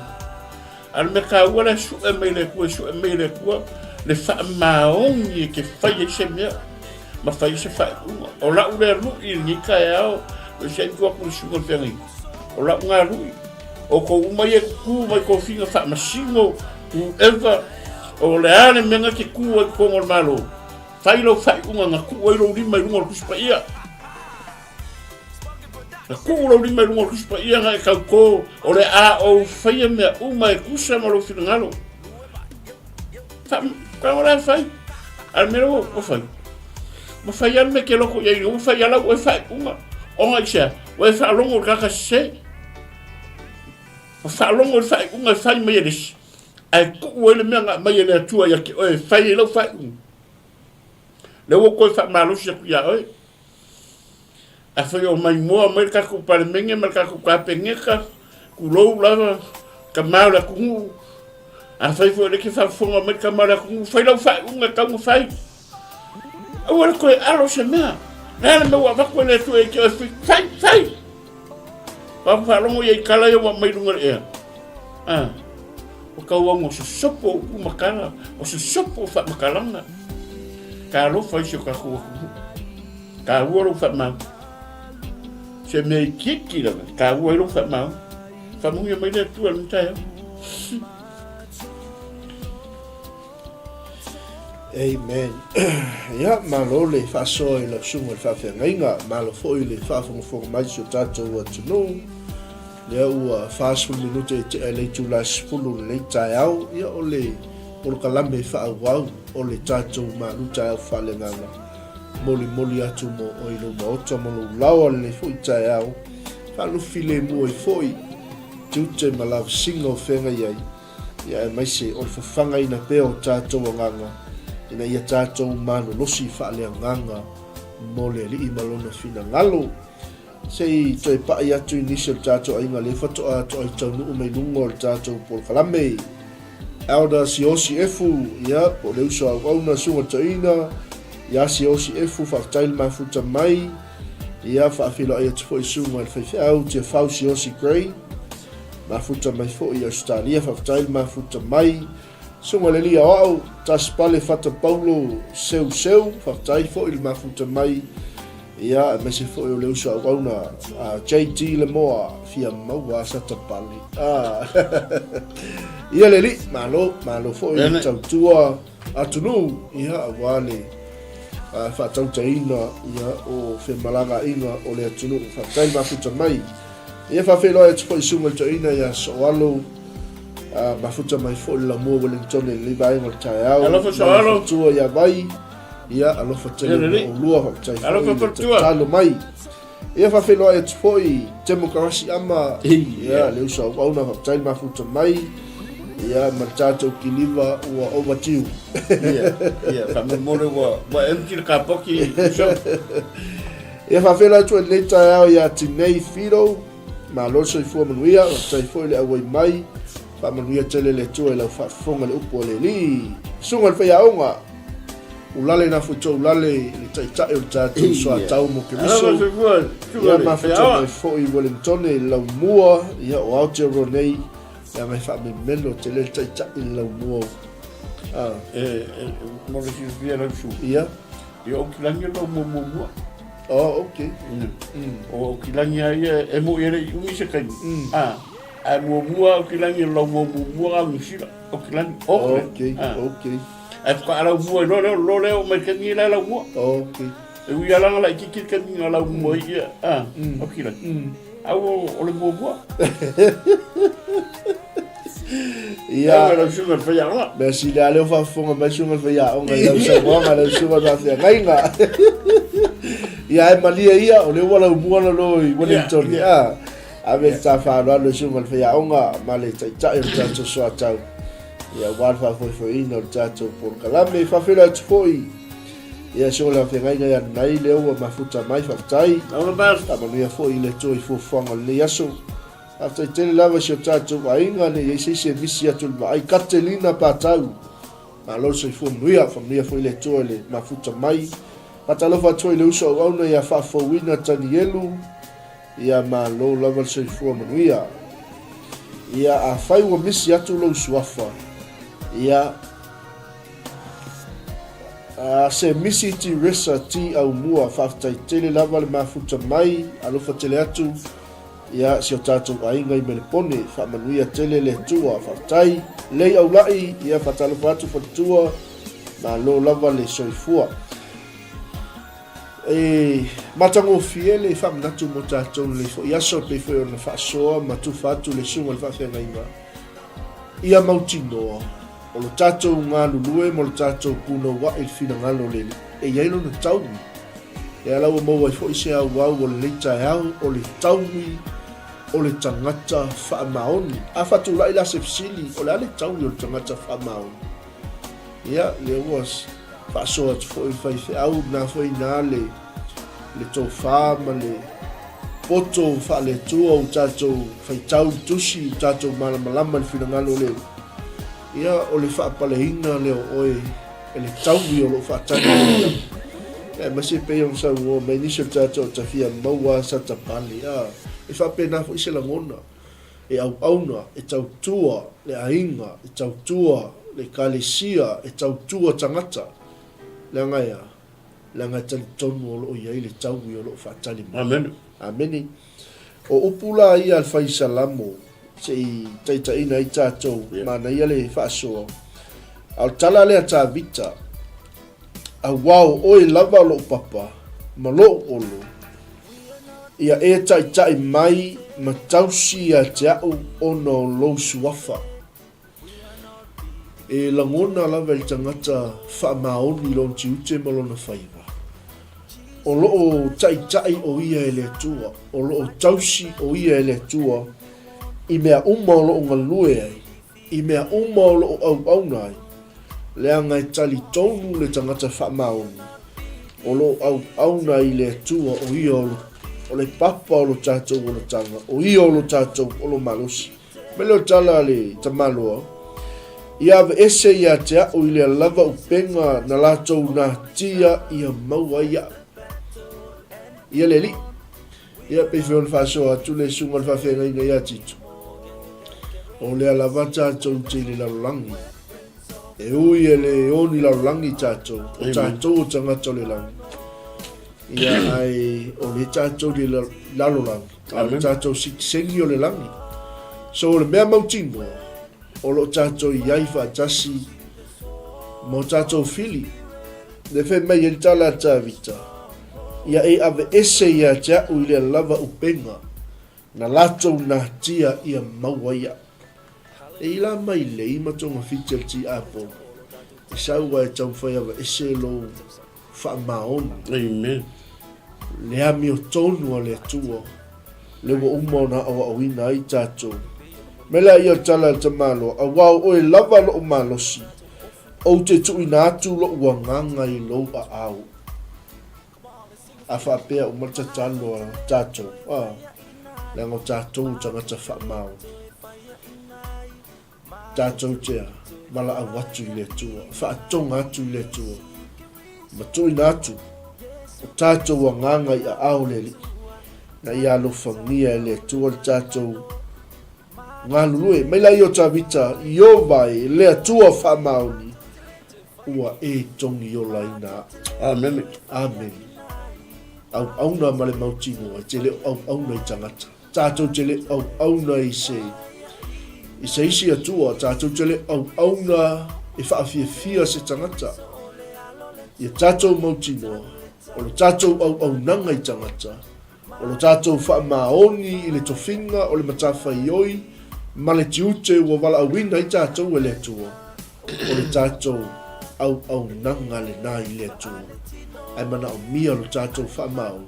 Al me ka wala su e me le ku le fa maongi ke fa ye se me. Ma fa ye se fa o la u le lu I ni ka ya. O se ku ku su ko fengi. O la nga lu. O ko uma ye ku mai ko finga fa masingo u eva o le ane menga ke ku ko ngol malo. Fai lo fai nga ku o lo lima ngol ku spa ia. Ku lo lima ngol ku spa ia nga ka ko o le a o fai me uma ku sa malo finangalo. Ka ora fai. Al mero o fai. Ma fai al me ke lo ko ye o fai ala o fai uma. O nga xa, o fa longo ka se. Fa longo fai unga fai me yeris. Ai ku o le menga mai le tua ya ke o fai lo fai. Le wo ko fa malo se ku ya oi. A fa yo mai mo mai ka ku pa menge mai ka ku ka pengeka ku lo lava ka mala ku. A fa fo le ke fa fonga mai ka mala ku fai lo fai unga ka mo fai. O ko alo se me. Nana me wa ko le tu e ke fai. Whaalongo ia I kala ia wa mai runga ea. O kauanga o sosopo o kumakala, o sosopo o whamakalanga. Ka rofa isi o ka kua kuhu. Ka uaro whamau. Se mei kiki ranga, ka uaro whamau. Whamungia mai rea tua ni Taeao. Amen. Ia, malo le whasoa I lau sunga le whawhiangainga, malo foi le whawhangafonga mai si o tātou atunuu. Lea ua 5 minute e te elei tūla sipulu le Taeao, ia o le kalame whaawau o le tātou Malū Taeao Faaleagaga. Moli atu mo o ilo maota mo lo lawa le foi Taeao. Whalufi le mua I foi, tiute 𝚟𝚒𝚙𝚢𝚑 o whenga iai. Ia e maise o le whawhanga ina peo o tātou anganga. Ina ia tātou mano losi Faaleagaga mo le li malona fina ngalo. Sei toi pai atu initial tātou ainga le whatoa to ai tau nuu mei lungo le tātou pol kalame. Elder 𝚟𝚑𝚙𝚎𝚘, ia, po le uso au auna sunga taina, ia 𝚟𝚑𝚙𝚎𝚘 whakatail mafuta mai, ia whaafilo ai atu fo I sunga le whaiwhau tia whau 𝚟𝚑𝚙𝚎, mafuta mai fo I Australia whakatail mafuta mai, sunga le lia au, taspale whata paulo seu, whakatail fo I le mafuta mai, ia me se foi o le uso au auna JT le moa fia maua sata pali ia le li malo foi I tautua atunu ia awale whatautaina ia o whemalanga inga o le atunu whakatai mafuta mai ia whawheloa e tupo I sunga taina ia soalo mafuta mai foi la mua Wellington le livainga le Taeao alofa soalo tua ia vai ia alofa tele o lua whaktai talo mai ia whawheloa e tupoi 𝚟𝚒𝚘𝚎 ama ia le usa au na whaktai mafuta mai ia ma tātou kiliva ua overtiu ia whamemore wa empty le kapoki ia whawheloa e tue le Taeao ia tinei whiro ma loso I fua manuia whaktai foi le awai mai whamanuia tele le tua I lau whafonga le upo le li sunga le whaiaonga ulale na futo ulale le taitai o tātou soa tau mo ke miso ia mafuta mai fo I Wellington I lau mua ia o Aotearoa ia mai whamemelo te le taitai I lau mua mo le sirupia lau su ia ia o kilangi lau mua ok o kilangi ia e mo ia le umi se kaini a mua o kilangi lau mua a misira o kilangi ok e whakaarau mua lo leo mai kangi la lau mua ok e ui alanga la ikikir kangi la lau mua ia o kilangi au o le mua ia lau sunga le whaiaonga merci le aleo whafonga mai sunga le whaiaonga lau samoanga lau sunga le whaiaonga ia e malia ia o le wala mua na lo I Wellington ave ta whaarua le sunga le whaiaonga ma le taitai o tātou soa tau ia wāwha foi ina o tātou por kalame whawhera atu foi ia so la whengainga ia nei leo wa mafuta mai whaktai tamanuia foi le toi fuwhanga le aso after tele lava si o tātou wainga ne ia se misi atu le mai katelina pātau ma lo so I fuwnuia whamnuia foi le toi le mafuta mai patalofa toi le uso au auna ia whawhauina tani elu ia ma lo lava so I fuwnuia ia a whai wa misi atu lo suafa ia se misi ti resa ti au mua whaftai tele lava le mafuta mai alofa tele atu ia si o tātou ainga I melepone whamanuia tele le tua whaftai lei au lai ia whatalofa atu whatua ma lo lava le soifua matango fiele whamanatu mo tātou le fo iaso pe fo ona whaasoa matufa atu le sunga le whawhengainga ia mautinoa o lo tātou ngā lulue mo lo tātou puno wa I whina ngalo le e iailo na taumi e alaua maua I fo I se au wau o le Taeao o le taumi o le tangata whaamaoni a whatulai la se fisili o le ale taumi o le tangata whaamaoni ia le uas whaasoa tu fo I whaife au na fo I nā le tau whāma le poto whaale tua o tātou whaitau tusi o tātou malamalama le whina ngalo le ia o le whaapaleina leo oe e le taumi o lo whaatanga e masi pe yon sa uo me nisho tātou ta fia maua sata pali e whapena fo ise la ngona, e au auna, e tautua, le ainga, e tautua, le kalesia, e tautua tangata, le ngaia, le ngai tali tonu o lo iai le tau i o lo whaatali mo. Amen. Ameni. O upula ia al whaisalamo, se i taitaina i tātou, mana ia le whaasoa. Al tala lea tā vita, a wau oi lava lo papa, ma lo olo. Ia e tai mai ma tausi a te au ono lo suafa. E langona lava i tangata wha maoni lo ti ute ma lo na whaiva. O loo tai o ia e le tua, o loo tausi o ia e le tua, i mea uma o loo ngalue ai, i mea uma o loo au nai, lea ngai tali tonu le tangata wha maoni, o loo au nai le tua o ia o le papa o lo tātou o lo tanga, o ia o lo tātou o lo malosi. Me leo tala le tamaloa, ia ave ese ia te au i le lava upenga na lātou na tia ia maua ia. Ia le li, ia pefe o le whaasoa atu le sunga le whawhenga ina ia titu. O le lava tātou te le larolangi. E ui e le oni larolangi tātou, o tātou o tangata le langi. Ia ai o le tātou le larolangi, o tātou sengi o le langi. So o le mea mautino, o lo tātou iai whaatasi, mo tātou fili, le whe mai e tala tā vita. Ia e ave ese ia te au i le lava upenga, na latou na tia ia maua ia. E ila mai le ima tonga fitel ti apo, e saua e tau whai ave ese lo wha maoni. Amen. Le ami o tonu a le atua, le wa umona awa awina ai tātou. Mela ia tala te malo, a wau oe lava lo umalosi, o te tui na atu lo uanganga i lo a au. A whapea o matatalo a tātou, le ngo tātou tangata whamau. Tātou tea, mala au atu i le tua, whaatonga atu i le tua, matui na atu, o tātou a nganga i a au le li, na i alo whangia i le tua le tātou ngā lulue, meila i o tā vita, i o vai, le tua whamau ni, ua e tongi o laina. Amen. Amen. Au na male mautino, te le au na i tangata. Tātou te le au na i se isi atua, tātou te le au na e whaafia se tangata. Ia tātou mautino, o le tātou au nanga i tangata, o le tātou wha maoni i le tofinga, o le matawha i oi, ma le tiute ua wala awina i tātou e le atua, o le tātou au nanga le nā i le atua. Ai mana o mia lo tātou whamau,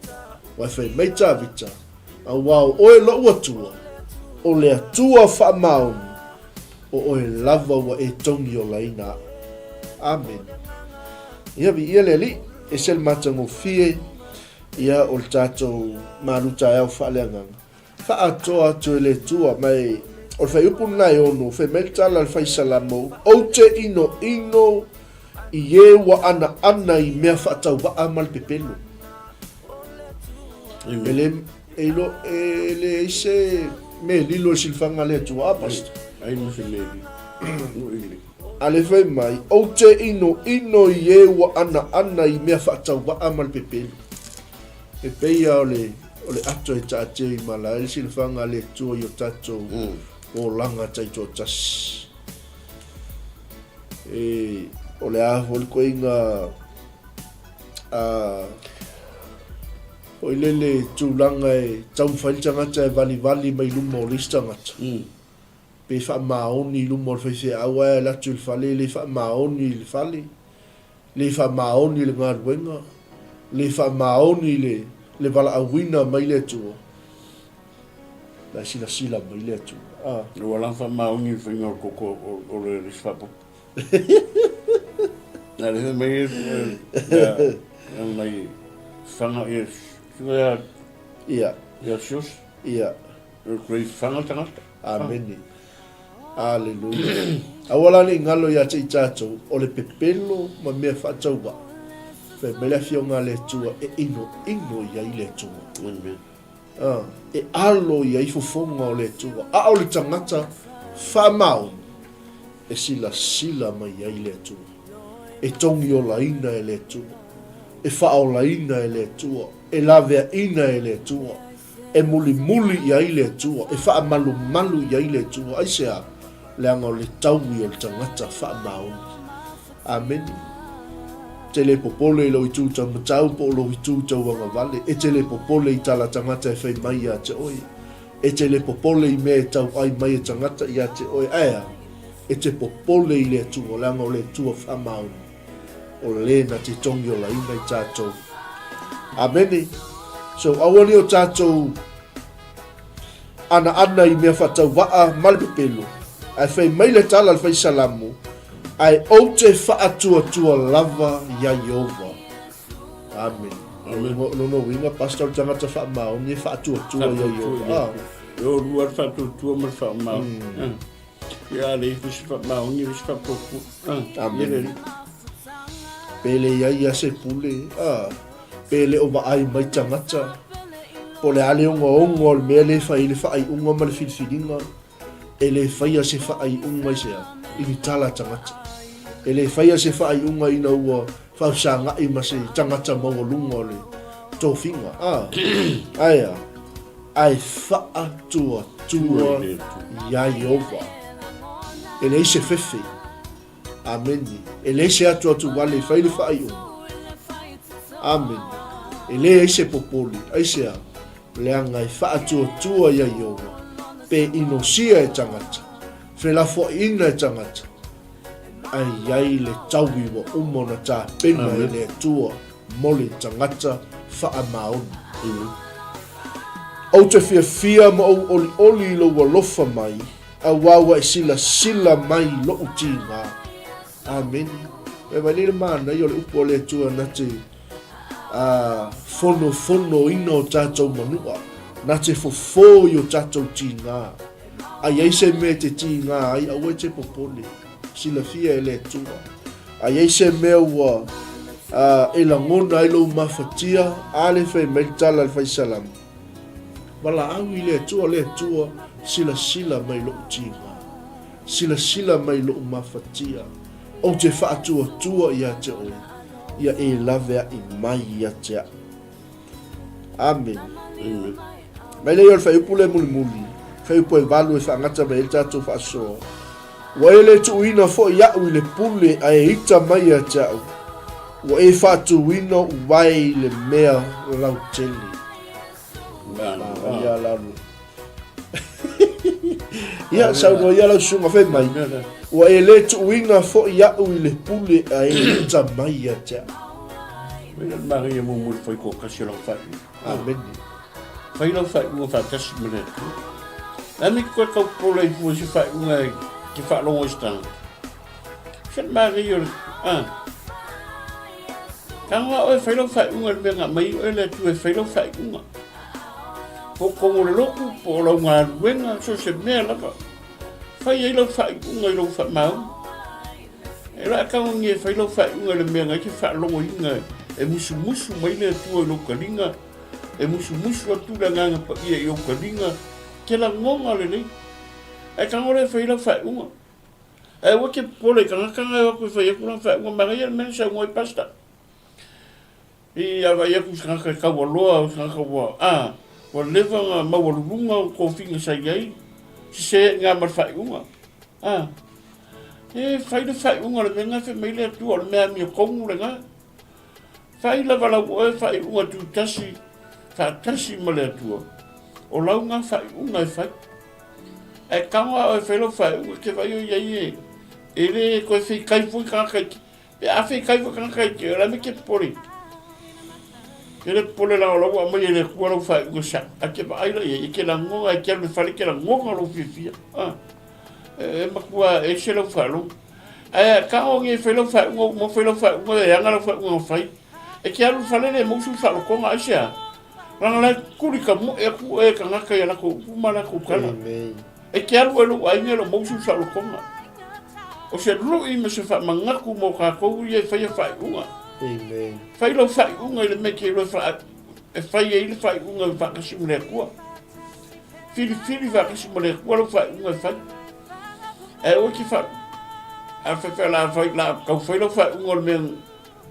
wai whai mei tā vita, a wau oe lo atua, o le atua whamau, o oe lava wa e tongi o laina. Amen. Ia vi ia le li, e sel matango fie, ia o le tātou Malū Taeao Faaleagaga. Wha atoa tu le tua mai, o le whai upun nai ono, whai mei tala le whai salamo, o te ino i e wa ana i mea whaatau wa amal pepelo. Ele ise me lilo silfanga le tua apast. Ai no se levi. Ale whai mai, o te ino i e wa ana i mea whaatau wa amal pepelo. E peia o le ato e taate i mala, ele silfanga le tua i o tatou o langa taito tas. O le aho le koinga o ilele tūlanga e tau whaitangata e vali mai luma o listangata. Pe wha maoni luma o le whaiwhia awa e latu le whale, le wha maoni le whale, le wha maoni le ngā ruenga, le wha maoni le wala awina mai le tua. La sila mai le tua. Wala wha maoni whainga o koko o le riswhapo. Na le mai mai fanga e sua ia sus ia o krei fanga tangata. Amen. Aleluia. Awala ni ngalo ya te tatou o le pepelo ma mea whaatau wa. Fe mele fionga le tua e ino ia i le tua. Amen. e alo ia i fofonga o le tua. A o le tangata whamau e sila mai ai le tua. E tongi o laina e le tua. E whao laina e le tua. E lavea ina e le tua. E muli i ai le tua. E wha malu i ai le tua. Ai sea leanga o le taui o le tangata whamau. Amen. Te le popole lo i tūtau matau po lo i tūtau wanga vale. E te le popole i tala tangata e whai mai a te oi. E te le popole i mea tau ai mai e tangata i a te oi. Ea, e te popole i le tua, leanga o le tua whamau. O le na te tongi o la ina i tātou. Amene. So, awani o tātou ana i mea whatau waa malipepelo. Ai whai mai le tala le whai salamu. Ai o te whaatua lava ia Iova. Amen. No, winga pastor tangata whaamau, ni whaatua ia Iova. Yo, rua whaatua ma whaamau. Ia le whisi whaamau, ni whisi whaapoku. Amen. Pele ia se pule. Pele o ai mai tangata. Pole ale onga le mea le whai unga ma le whiwhiringa. E le whaia se whai unga i sea. Ini tala tangata. E le whaia se whai unga ina ua whausanga i ma se tangata maungalunga o le tōwhinga. Aia, ai whaatua ia Iova. E le se whewhi. Ameni. E le se atua wale whaile whai unga. Ameni. E le se popoli. Aisea, leanga i whaatua ia Iova. Pe inosia e tangata. Whelafo ina e tangata. Ai le taui wa umona tā pena e le tua mole tangata whaamaoni. Au te fia ma au oli lo wa lofa mai, a wawa e sila mai lo uti ngā. Amen. E manire mana i o le upo le tua na te fono ina o tātou manua, na te fofo i o tātou ti ngā. Ai se me te ti ngā, ai au e te popole. Sila fia e le tua. Ai se mea ua e la ngona ai lo mawhatia, ale whai meitala le whai salam. Wala au i le tua, sila mai lo utinga. Sila mai lo mawhatia. O te whaatua ia te oi. Ia e lavea i mai ia te a. Amen. Mai le iol whai upule muli. Whai upo e walu e whaangata mai e tātou whaasoa. Wa ele tuina fo ia u le pule ai ita mai a tau. Wa e fatuina wai le mea lau teli. Ia lalu. Ia sau ia lau sunga fe mai. Wa ele tuina fo ia u le pule ai ita mai a tau. Wena maria mo mo foi ko kasi lau fai. Amen. Fai lau fai mo fa kasi mene. Ami ko ka pole fu si fai ngai. Ki whaalongo i stang. Whet maari o Kanga o e whailau whaiunga le mea mai o e le tu e whailau whaiunga. Po kongo le loku, po lau ngā ruenga, so se mea laka. Whai e lau whaiunga i lau whaimau. E la kanga nge whailau whaiunga le mea ngai ki whaalongo inga. E musu mai le tua i lau kalinga. E musu atu la nganga pa ia i lau kalinga. Ke la ngonga le nei. E kangore whailau whaiunga. E wake pole kanga e wako whaiakura whaiunga maria le mene sa ngoi pasta. I awa iaku kanga kaua loa, kanga wa wa lewa ngā mawalurunga ko whinga sa iai. Si se ngā mar whaiunga. E whaiunga le menga whi meile atua le mea mia kongu le ngā. Whaila walau oe whaiunga tu tasi ma le atua. O lau ngā whaiunga e whai. E kanga o e whailo whaiunga ke whai o iai e. E le koe whi kaifui kankai. Pe a whi kaifui kankai ke o la me ke pori. Ke le pole la o lau a mai e le kua lau whaiunga sa. A ke pa aila e ke la ngonga e ke le whare ke la ngonga lau whiwhia. E makua e se lau whailo. E ka o nge whailo whaiunga mo whailo whaiunga e anga lau whaiunga whai. E ke alu whale le mausu whailo konga aisea. Ranga lai kuri ka mo e ku e ka ngaka i anako umana kukana. Amen. E ke alu e lo ainge lo mausu whailo konga. O se rui me se whamangaku mo ka kou i e whaia whaiunga. Amen. Whailo whaiunga i le me ke lo e fai e ile fai unga e whakasi mo le kua. Fili whakasi mo le kua lo fai unga e fai. E o ki whak. A whewhea la fai la kau whai lo fai unga le mea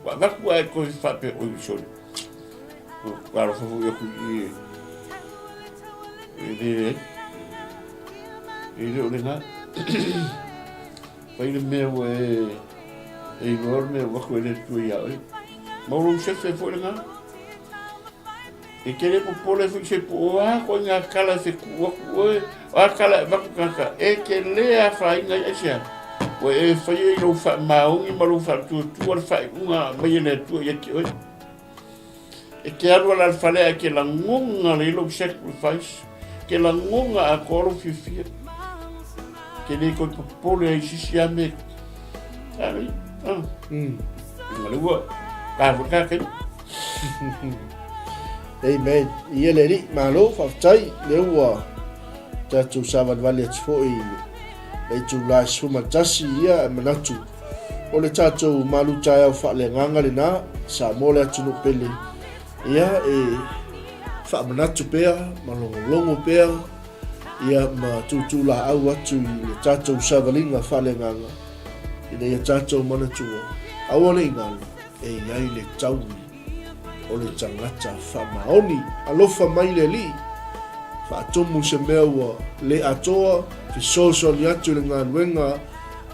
wakua e koe whape o i sori. Karo whafu e kui e o le ngā. Fai le mea o e ngor mea waku e le tui au e. Mauro sefe fo le ngā. E kere po pole fi se po ko nga kala se ku o kala ba ku ka e ke le a fa inga e sia o e fa ye lo fa mau i malu fa tu fa unga ba ye le tu ye ki o e ke aru la fa le ke la ngonga le lo sacrifice ke la ngonga a ko lo fi ke le ko po pole e si sia me ai malu ka ka ke Amen. Ia le ri Malū whaftai le ua tātou sāwanwale atu fo i le 𝗗𝗚𝗏𝗚𝚗𝚒𝚢𝚑𝚥 ia e manatu. O le tātou Malū Taeao Faaleagaga le nā sa mo le atu no pele. Ia e whaamanatu pea, malongolongo pea, ia ma tūtula au atu i le tātou sāwalinga Faaleagaga. I le ia tātou manatua. Awane ingalu e ngai le taui. O le tangata whamaoni alofa mai le li whaatomu se mea ua le atoa fi sosoni atu le ngā nuenga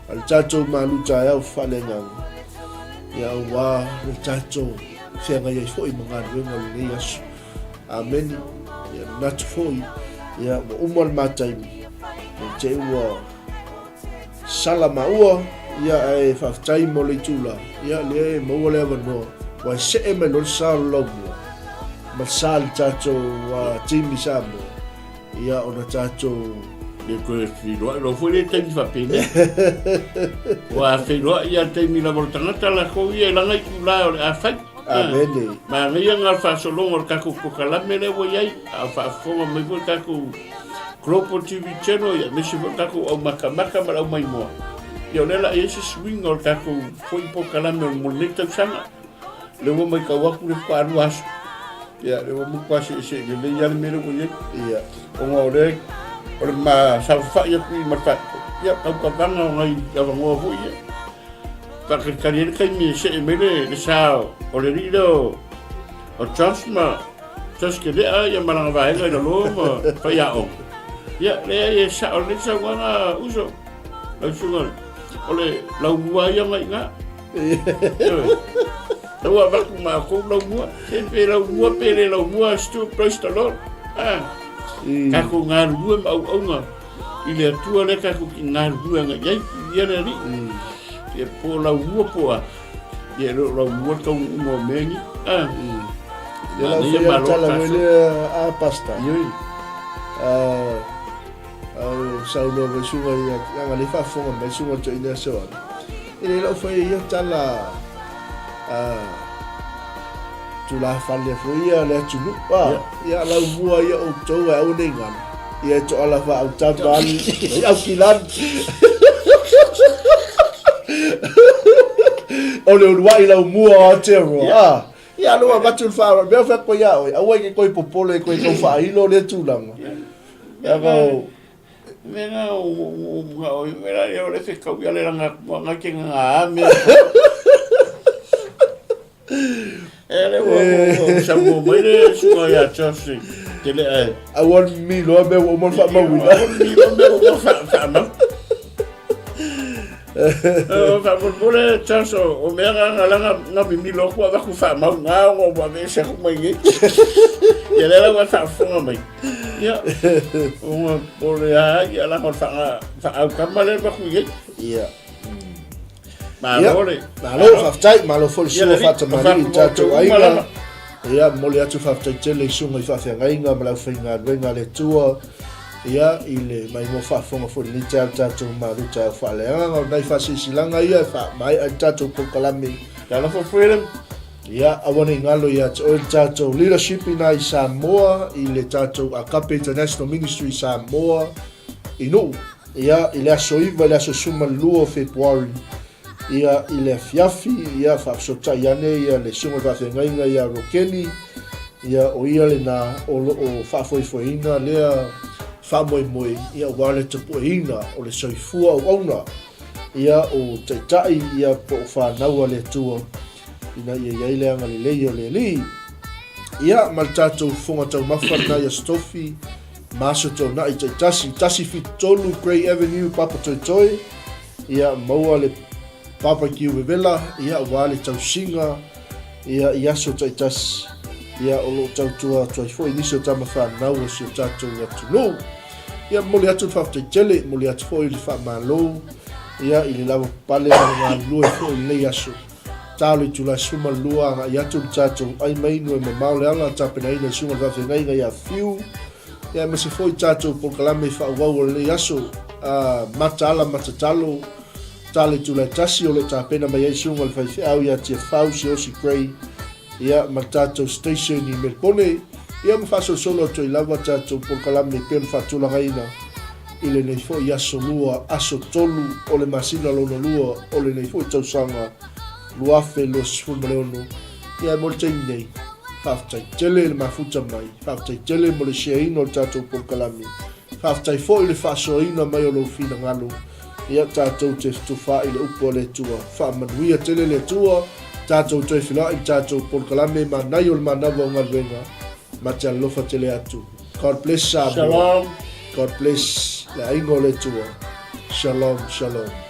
al tātou Malū Taeao Faaleagaga ia ua le tātou whianga iai fōi ma ngā nuenga le nei asu amen ia natu fōi ia ua umal mātaimi le te ua salama ua ia e whaftai mo le tūla ia le maua le awanoa wa se e me lor sa lomu ma sa tato wa timi sa mo ia ona tato le ko filo lo foi le temi fa pena wa filo ia temi la voltana la ko ia la ngai kula a fa amene ma ngai nga fa solo ngor ka ko kala mele wo ia a fa fo me vo ta ko kropo tv channel ia me se vo ta ko o makamaka ma mai mo ia la ese swing or ta ko foi po kala me mo le ta sana le wo mai ka waku le paru as ya le wo mu kwasi se le ya le mero ko ye ya o ngore o ma sa fa ya ku ma fa ya ka ka banga ngai ya ngo fu ye pa que karier kai mi se mele le sa o le rido o chasma chas que le ya malanga va ga lo mo fa ya o ya le sa o le sa wana uso la sugar o le la ua ya mai nga Lawa baku ma ko la mua, se pe la mua pele la mua stu praise the Lord. Ka ko ngar bua ma au nga. Ile tua le ka ko ngar bua nga yai ia na ri. E po la mua po a. Ye la mua ka mo mengi. Ye la ia tala wele a pasta. Yoi. Au saulo ve sunga ia nga le fa fonga me sunga to ina so. Ile la fa ia tala tu la falle fuia le tulu pa ya la bua ya o to wa o ninga ya to ala fa o taban ya kilan o le wa ila mua te ro ya lo va tu fa be fa ko ya o wa ke ko popolo ko ko fa ilo le tulanga ya go venga o mira yo le se ka ya le nga ke nga me ele wo samu mele suka ya chasi tele I want me lo me o mo fa ma wina mi lo me o fa ma fa mo bole chaso o me nga na mi lo ko va ku fa ma nga o ba me se ko mai ye le wa fa fo mai ya o bole ya la ko fa au kamale ba ku ye ya Malū whaftai, Malū fol sua whatamari i tātou ainga. Ia, mole atu whaftai tele i sunga i whawhiangainga, malau whainga ruenga le tua. Ia, i le mai mo whawhonga fori ni tātou Malū Taeao Faaleagaga. Nei whasisilanga ia, mai ai tātou pokalami. Tala for freedom. Ia, awane ngalo ia o tātou leadership ina i Samoa, i le tātou Akape International Ministry Samoa. I no, ia, i le aso iwa, i le aso suma lua Februari. Ia i le fiafi ia whaasotai ane ia le sunga whawhengainga ia rokeni ia o ia le na o whaafoifoina lea whamoemoe ia wale tapueina o le soifua o auna ia o taitai ia po whanaua le tua ina ia iai anga le lei o le li ia ma le tātou whonga tau mawhana ia stofi maso tau na i tasi fitolu Grey Avenue Papa Toitoi ia maua le barbecue vevela ia wale tau singa ia iaso taitasi ia o lo tau tua tuai foi niso tama whanau o si o tātou atu no ia mole atu whaftaitele mole atu foi li wha Malū ia i le lawa pale ngā lua foi le aso tālo i tula suma lua ngā i atu tātou ai mainu e mamau le ala tāpena ina suma whawhengai ngai a fiu ia masi foi tātou polkalame whauau o le aso matala matatalo tāle tula tasi o le tāpena mai ai sunga le whaiwhiau ia tia whau si osi Grey ia ma tātou station i Melbourne ia ma whaso solo to i lawa tātou polkalame pen whatula gaina i le nei fo i aso lua aso tolu o le masina lona lua o le nei fo i tausanga luafe lo sifuna leono ia mo le teimi nei whaftai tele le mafuta mai whaftai tele mo le sheaino o tātou polkalame whaftai fo i le whasoina mai o lo fina ngalo ia tātou te tufa i le upo le tua whaamanuia tele le tua tātou toi whila i tātou polkalame ma nai o le manawa o ngalwenga ma te alofa tele atu. God bless Samoa. Shalom. God bless le aingo le tua. Shalom, shalom.